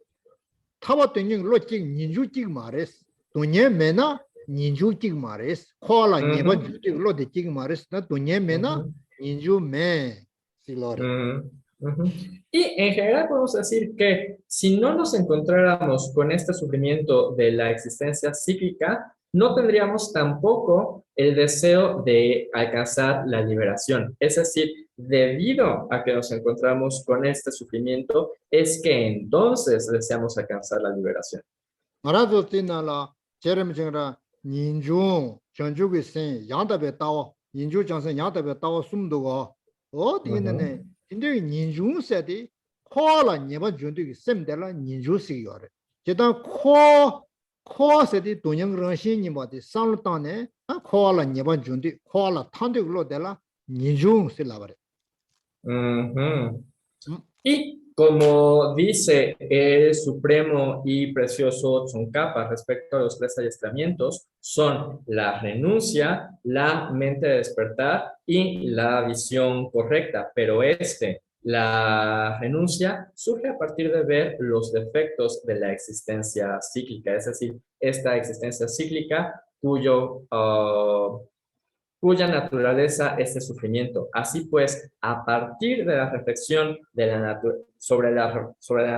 타바 돈이 로직 인주직 말했어. 돈이 매나 인주직 말했어. 코알라 네번 Ujú, 주직 로직 말했어. 나 돈이 매나 ujú. 인주 매 실로레. Ujú, ujú. Y en general podemos decir que si no nos encontráramos con este sufrimiento de la existencia cíclica, no tendríamos tampoco el deseo de alcanzar la liberación. Es decir, debido a que nos encontramos con este sufrimiento, es que entonces deseamos alcanzar la liberación. 알아서 뛰나라 제рем정라 인주 전주의 생 양답에 따와 인주 장선 양답에 따와 숨도가 어디는 인제 인주 세디 코알라 네번 준득이 셈들라 인주 시요래 제가 코 세디 동영런신이 뭐디 상르단에 코알라 네번 준득 코알라 탄득로 될라 인주 실라버래 Ujú. Y como dice el supremo y precioso Tsongkhapa respecto a los tres adiestramientos, son la renuncia, la mente de despertar y la visión correcta. Pero la renuncia, surge a partir de ver los defectos de la existencia cíclica, es decir, esta existencia cíclica cuya naturaleza es el sufrimiento. Así pues, a partir de la reflexión de sobre la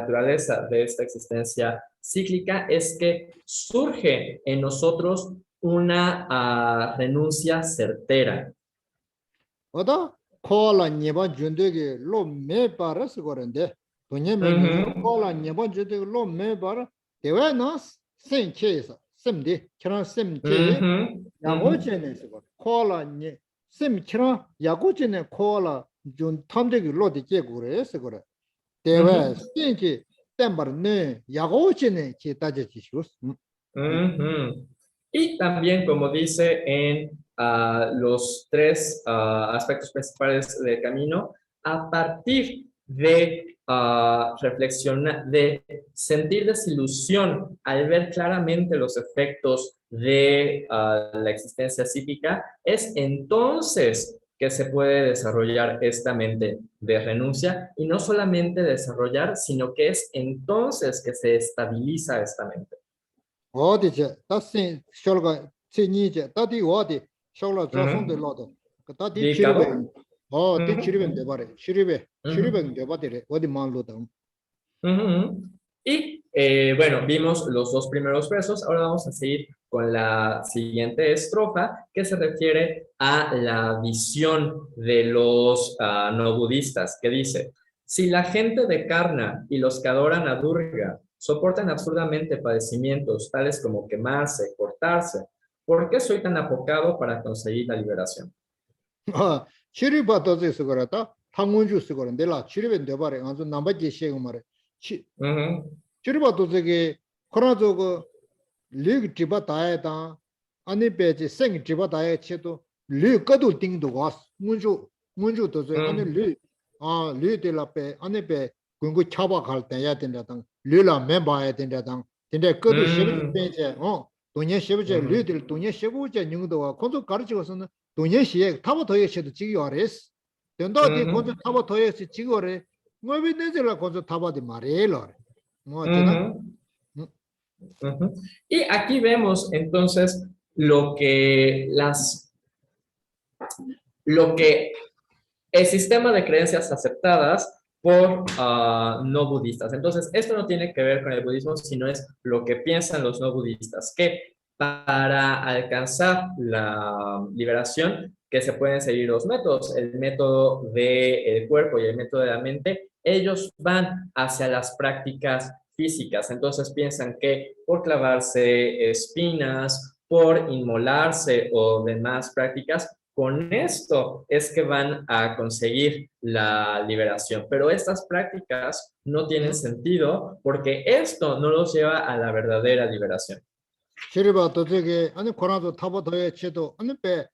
naturaleza de esta existencia cíclica, es que surge en nosotros una renuncia certera. 어다 코알라 네번 준득이 로메 바르스 거는데 돈예면이 Ujú, 코알라 네번 준득이 로메 바르 대외나 생체에서 셈디 그런 셈체 ujú, ujú, 야고체네서 코알라 네 셈치라 야고체네 코알라 준 탐득이 로디 제고래서 그래 대외 ujú, 생체 땜바르네 야고체네 제 따지시us ujú. Y también, como dice en los tres aspectos principales del camino, a partir de reflexionar, de sentir desilusión al ver claramente los efectos de la existencia psíquica, es entonces que se puede desarrollar esta mente de renuncia y no solamente desarrollar, sino que es entonces que se estabiliza esta mente. 어디제 다신 셜가 체니제 다디 어디 셜라 조선데 Ujú. 로데 다디 ¿Di 치르베 cabo? 디 Ujú, 치르베 데바레 치르베 ujú. 데바데레 어디 만로다 Ujú. Y bueno, vimos los dos primeros versos, ahora vamos a seguir con la siguiente estrofa que se refiere a la visión de los no budistas, que dice, si la gente de Karna y los que adoran a Durga soportan absurdamente padecimientos tales como quemarse, cortarse, ¿por qué soy tan apocado para conseguir la liberación? 아 치르바 도즈스 거라다 항문주스 거는 내가 치르베 데바레 아주 남바지 시고 말에 Ujú, 치르바 도즈게 코라조 그 리그 디바 다에다 아니 베지 생 디바 다에 체도 리 거도 띵도 와스 문주 도즈 아니 ujú, 리 리데라페 아니 베 군고 차바 갈 때야 된다당 리라 멤버야 된다당 근데 거도 시비 ujú, 베제 돈예 시비제 ujú, 리들 돈예 시부제 닝도와 콘도 가르치고서는 돈예 시에 타보 더예 시도 지기와레스 된다디 콘도 ujú, 타보 더예 시 지기와레 뭐 비내들라 콘도 타바디 마레로 뭐 제가 ujú. Ujú. Y aquí vemos entonces lo que el sistema de creencias aceptadas por no budistas. Entonces, esto no tiene que ver con el budismo, sino es lo que piensan los no budistas, que para alcanzar la liberación, que se pueden seguir dos métodos, el método del cuerpo y el método de la mente, ellos van hacia las prácticas físicas. Entonces piensan que por clavarse espinas, por inmolarse o demás prácticas, con esto es que van a conseguir la liberación. Pero estas prácticas no tienen sentido porque esto no los lleva a la verdadera liberación. 치르바 도저게 아니 코라도 타보 더에 체도 아니 베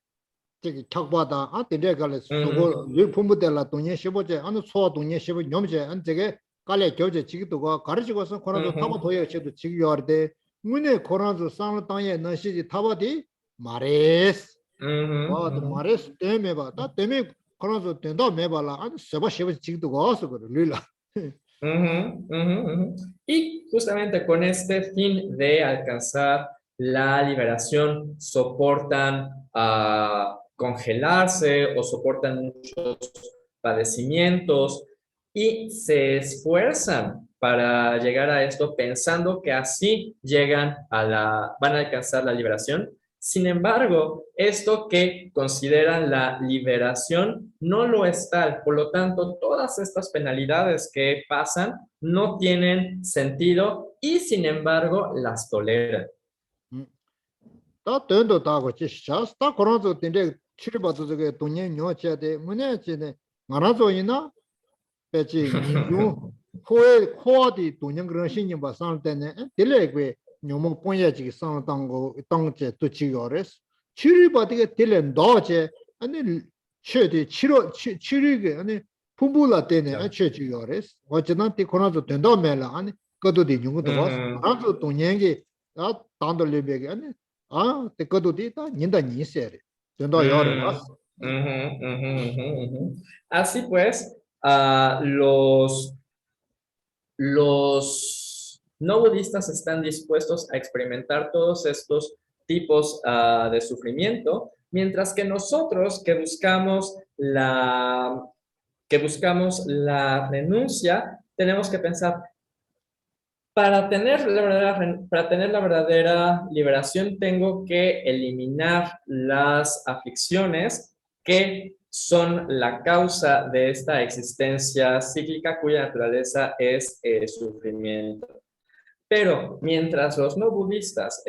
저기 탁바다 아 근데 갈래 ujú, 수고 유품부들라 돈이 15제 아니 소 돈이 15 놈제 안 저게 갈래 교제 지기도가 가르치고서 코로나 타고 ujú, 도여 쳐도 지기요르데 문에 코로나 상을 땅에 너시지 타바디 마레스 ujú, 와도 ujú, 마레스 때문에 봐다 때문에 코로나 된다 매발라 아니 15 지기도가 와서 그래 릴라 ujú, ujú, ujú. Y justamente con este fin de alcanzar la liberación, soportan congelarse o soportan muchos padecimientos y se esfuerzan para llegar a esto pensando que así van a alcanzar la liberación. Sin embargo, esto que consideran la liberación no lo es tal. Por lo tanto, todas estas penalidades que pasan no tienen sentido y sin embargo las toleran. 다 된도 다고 지샤스 다 코로나 된데 치료받도 저게 돈이 녀쳐야 문에 지네 말아줘이나 배치 니주 코어디 돈영 그런 신경 봐 상을 때네 딜레게 녀목 본야지 상 당고 당제 또 지요레스 치료받게 딜레 너제 아니 최대 치료게 아니 부부라 때네 아 최지요레스 어쩌나 티 코로나 된다 매라 아니 그것도 연구도 와서 Ujú, 말아줘 돈영이 아 단돌레베게 아니 아 그것도 다 닌다 니세레 된다 요레 mm, 와서 ujú, ujú, ujú, ujú. Así pues, los no budistas están dispuestos a experimentar todos estos tipos de sufrimiento, mientras que nosotros que buscamos la renuncia, tenemos que pensar, para tener la verdadera liberación tengo que eliminar las aflicciones que son la causa de esta existencia cíclica cuya naturaleza es el sufrimiento. Pero mientras los no budistas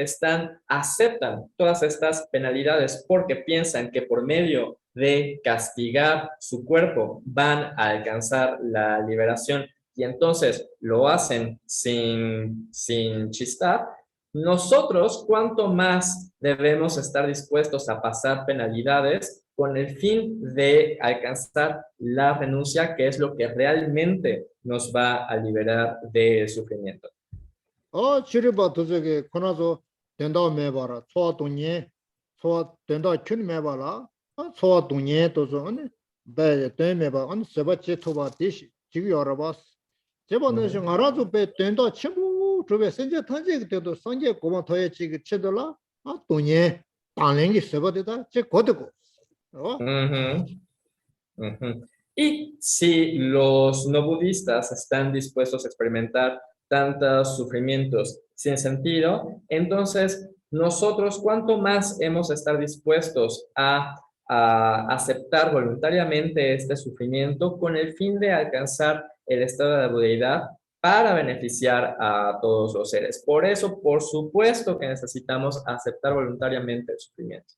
aceptan todas estas penalidades porque piensan que por medio de castigar su cuerpo van a alcanzar la liberación y entonces lo hacen sin chistar, nosotros cuánto más debemos estar dispuestos a pasar penalidades con el fin de alcanzar la renuncia, que es lo que realmente nos va a liberar del sufrimiento. 치료바 도저게 코나서 된다 매봐라 소화 동예 소화 된다 균 매봐라 소화 동예 도저 아니 배 되매봐 아니 세바체 토바 디시 지기 열어봤 제번에 좀 알아도 배 된다 친구 저배 선제 탄제 때도 선제 고마 더해 지기 치더라 아 동예 당랭이 세바되다 제 거드고 Ujú, ujú. Y si los no budistas están dispuestos a experimentar tantos sufrimientos sin sentido, entonces nosotros, ¿cuánto más hemos de estar dispuestos a aceptar voluntariamente este sufrimiento con el fin de alcanzar el estado de budeidad para beneficiar a todos los seres? Por eso, por supuesto que necesitamos aceptar voluntariamente el sufrimiento.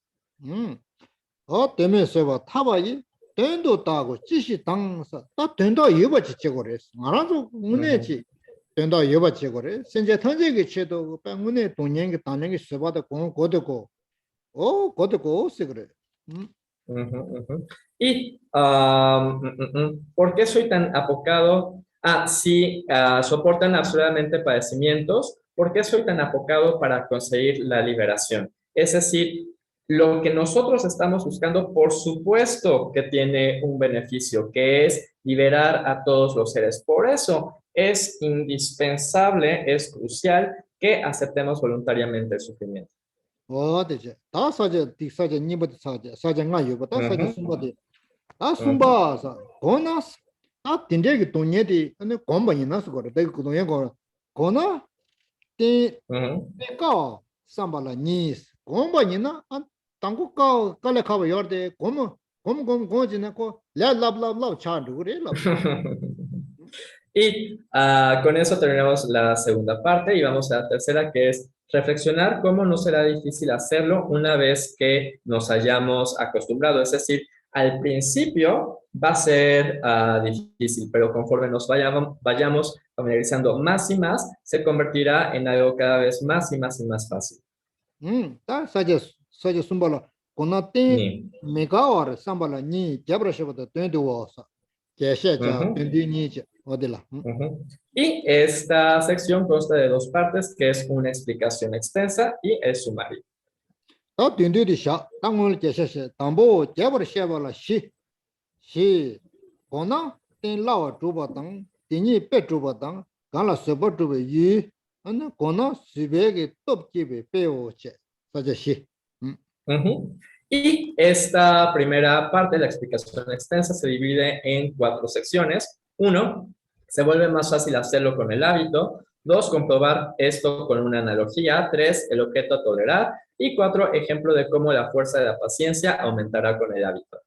때문에 세바 타바이 된도 따고 지시 당사 다 된다 여바지 제거랬어 알아서 문에지 된다 여바지 제거래 현재 현재의 제도 빵문에 동년기 단년기 세바다 공 고되고 고되고 세 그래 Ujú, ujú. Y, ¿por qué soy tan apocado? Si soportan absurdamente padecimientos, ¿por qué soy tan apocado para conseguir la liberación? Es decir, lo que nosotros estamos buscando, por supuesto que tiene un beneficio, que es liberar a todos los seres. Por eso es indispensable, es crucial que aceptemos voluntariamente el sufrimiento. 되지 다 사제 디 니버드 사제 nga 여바 다 사제 Ujú, 숨바디 아 ujú, 숨바사 고나스 아 딘데기 동년디 아니 공방이 나서 거래 되게 그 동년 거 고나 띠 ujú. 까 삼발라 니스 공방이나 안 당국가 깔래 가버 열데 고지나 고 랍랍랍랍 차르 그래 랍차 Y con eso terminamos la segunda parte y vamos a la tercera, que es reflexionar cómo no será difícil hacerlo una vez que nos hayamos acostumbrado. Es decir, al principio va a ser difícil, pero conforme nos vayamos familiarizando más y más, se convertirá en algo cada vez más y más y más fácil. 다 사제 숨발라 Kona ten Ni. megawar sambala ni jabra shibata 20 wasa. Kesha cha Ujú, 20 ni cha. Odila. ujú. Y esta sección consta de dos partes, que es una explicación extensa y el sumario. Ta 20 di sha. Tangol kesha sha. Tambo jabra shibala shi. Shi. Kona ten lawa chuba tang. Tini pe chuba tang. Kala sepa chuba yi. Ana kona sibege top kibe pe o che. Sacha shi. Ujú. Y esta primera parte, la explicación extensa, se divide en 4 secciones. 1, se vuelve más fácil hacerlo con el hábito. 2, comprobar esto con una analogía. 3, el objeto a tolerar. Y 4, ejemplo de cómo la fuerza de la paciencia aumentará con el hábito.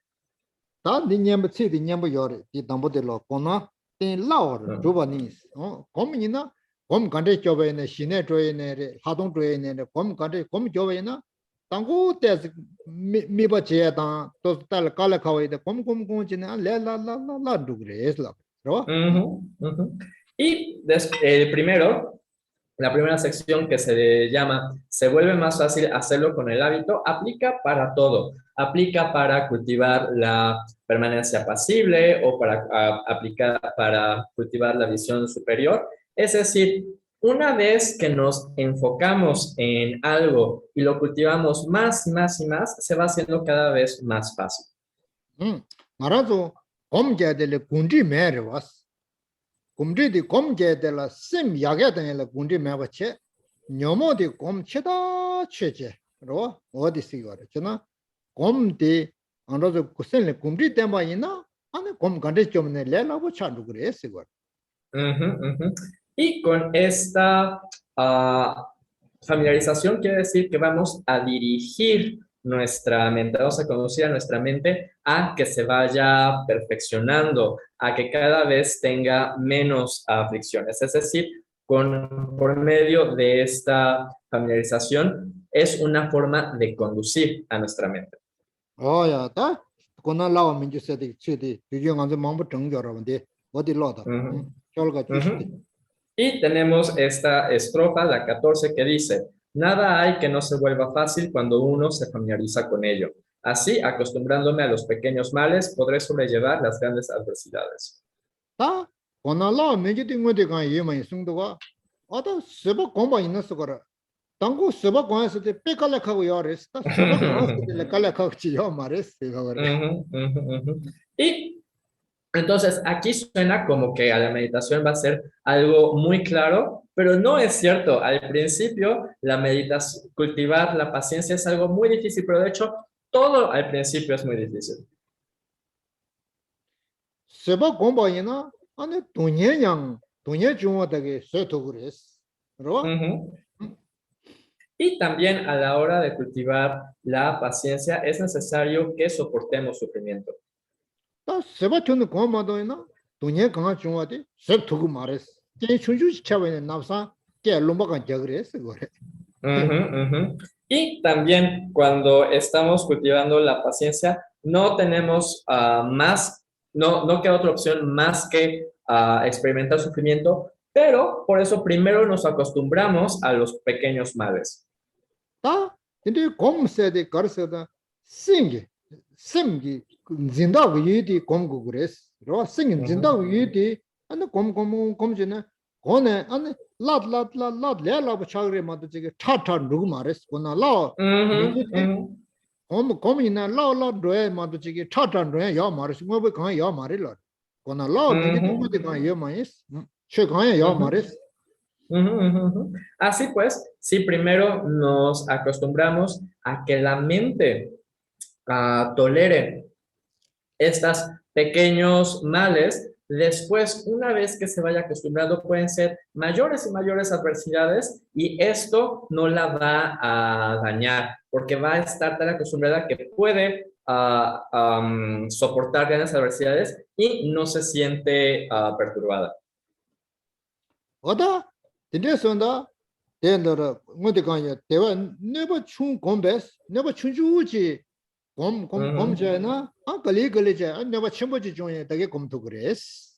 다 니냠 치 니냠 요레 디 담보데로 코나 테 라워 조바니스 곰이나 곰 간데 쵸베네 시네 트웨네 하동 트웨네 곰 간데 곰 쵸베나 당고 테 미바 제다 또탈 칼라 카웨데 곰곰곰 지나 레라라라라 두그레스라 로 Ujú, ujú. Y primero, la primera sección que se llama "Se vuelve más fácil hacerlo con el hábito", aplica para todo. Aplica para cultivar la permanencia pasible o para aplicar para cultivar la visión superior. Es decir, una vez que nos enfocamos en algo y lo cultivamos más y más y más, se va haciendo cada vez más fácil. 마라조 곰 게데레 군디 메르와스 곰디디 곰 게데라 심 야게데레 군디 메바체 녀모디 곰 체다 체제 로 어디 시거래 저나 곰디 안로저 구센레 곰디 템바이나 아니 곰 간데 좀네 레라고 차도 그래 시거 Ujú, ujú. Y con esta familiarización quiere decir que vamos a dirigir nuestra mente, vamos a conducir a nuestra mente a que se vaya perfeccionando, a que cada vez tenga menos fricciones. Es decir, por medio de esta familiarización es una forma de conducir a nuestra mente. 어야다 코나 라와 민주세디 치디 유경한테 마음부 정겨라는데 어디 로다 Ujú, 쫄가 주시디 ujú. Y tenemos esta estrofa, la 14, que dice: "Nada hay que no se vuelva fácil cuando uno se familiariza con ello. Así, acostumbrándome a los pequeños males, podré sobrellevar las grandes adversidades." 다 코나 라와 민주디 응어디 간 예마이 승도가 어다 세바 곰바 있는 거라 당고 세바 관에서 때 빼깔락하고 요레스 다 세바 관에서 때 깔락하고 지요 말레스 이거 그래 Ujú, ujú, ujú. Y entonces aquí suena como que a la meditación va a ser algo muy claro, pero no es cierto. Al principio, la meditación, cultivar la paciencia es algo muy difícil, pero de hecho, todo al principio es muy difícil. 세바 곰바이나 아니 돈예냥 돈예 중어다게 세토 그레스 로 Ujú. Y también a la hora de cultivar la paciencia es necesario que soportemos sufrimiento. 다 세바 촌의 곰바도이나 돈예 강아 중어데 세토고 말레스 제 춘주 차베네 나사 게 롬바가 저그레스 그래 Ujú, ujú. Y también cuando estamos cultivando la paciencia, no tenemos no queda otra opción más que experimentar sufrimiento, pero por eso primero nos acostumbramos a los pequeños males. 다 근데 곰세데 가르세다 싱게 심기 진다고 유디 곰고 그레스 로 싱인 진다고 유디 아니 곰곰 곰지네 고네 아니 랏 레라고 차그레 마도 지게 타타 누구 말했어 고나 라 Ujú, ujú. 곰이나 라라 로에 마도 지게 타타 로에 야 말했어 뭐be 간 야 말이라 고나 라 미디 뭐데 간야 말했어 쉐 간야 야 말했어 Ujú, ujú, ujú. Así pues, si primero nos acostumbramos a que la mente tolere estos pequeños males, después, una vez que se vaya acostumbrando, pueden ser mayores y mayores adversidades y esto no la va a dañar porque va a estar tan acostumbrada que puede soportar grandes adversidades y no se siente perturbada. 어다 근데선다 된더라 뭐데 간야 대와 네버 충 곰베스 네버 춘주지 곰제나 아 걸리제 네버 첨버지 중에 되게 곰도 그레스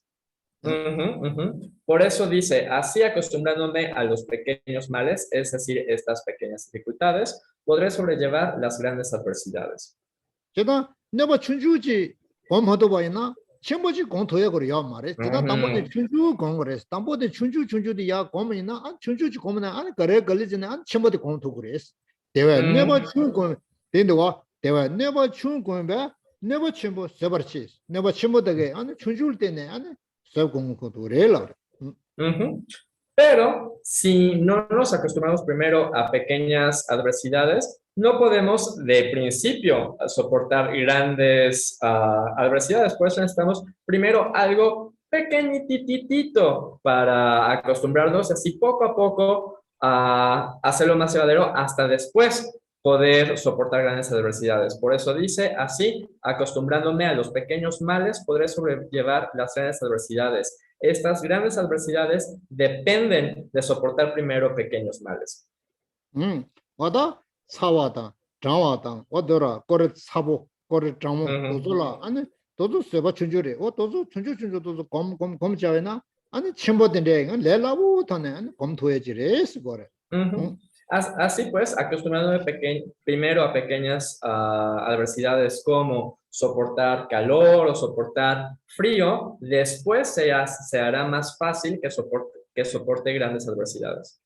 Ujú, ujú. Por eso dice, así acostumbrándome a los pequeños males, es decir, estas pequeñas dificultades, podré sobrellevar las grandes adversidades. 제가 내가 춘주지 범하도 봐이나 첨부지 공토에 그래요 말해. 제가 담보대 춘주 공그레스 담보대 춘주디 야 공이나 안 춘주지 공이나 안 그래 걸리지는 안 첨부대 공토 그레스. 대와 내가 춘공 된도와 대와 내가 춘공배 내가 첨부 세버치 내가 첨부되게 안 춘주일 때네 안 세공고 그래라. Pero si no nos acostumbramos primero a pequeñas adversidades, no podemos de principio soportar grandes adversidades. Por eso necesitamos primero algo pequeñititito para acostumbrarnos así poco a poco a hacerlo más llevadero hasta después poder soportar grandes adversidades. Por eso dice así, acostumbrándome a los pequeños males, podré sobrellevar las grandes adversidades. Estas grandes adversidades dependen de soportar primero pequeños males. 와다 사와다 장와다 와더라 거래 사보 거래 장모 도도라 아니 도도 세바 춘주래 도도 춘주 도도 검자이나 아니 첨보된데 레라부 타네 검토해지레스 거래. Así pues, acostumbrándome primero a pequeñas adversidades como soportar calor o soportar frío, después se hará más fácil que soporte grandes adversidades.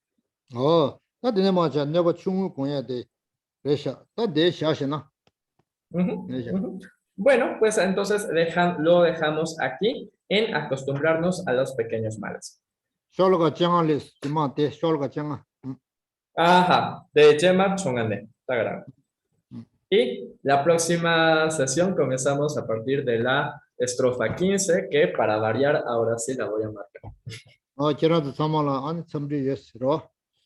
Bueno, pues entonces lo dejamos aquí en acostumbrarnos a los pequeños males. Ajá, de Gemma Chongane, está grave. Y la próxima sesión comenzamos a partir de la estrofa 15, que para variar ahora sí la voy a marcar.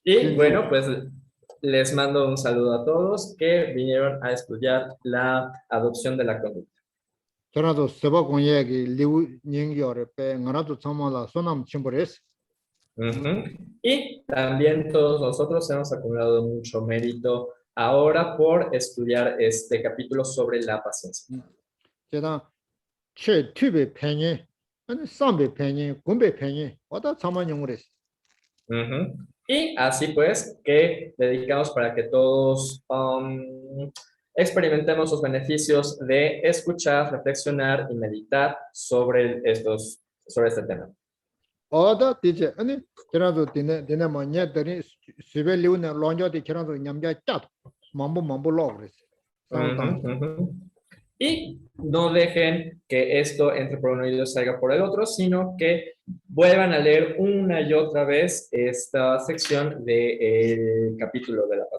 Y bueno, pues les mando un saludo a todos que vinieron a estudiar la adopción de la conducta. Y también todos nosotros hemos acumulado mucho mérito ahora por estudiar este capítulo sobre la paciencia. Y así pues que dedicamos para que todos experimentemos los beneficios de escuchar, reflexionar y meditar sobre este tema. 어다 디제 아니 저라도 디네 마냐더니 시벨리우나 론조디 저라도 냠자 짜 mambo logres. Y no dejen que esto entre por un oído y salga por el otro, sino que vuelvan a leer una y otra vez esta sección del capítulo de la paciencia.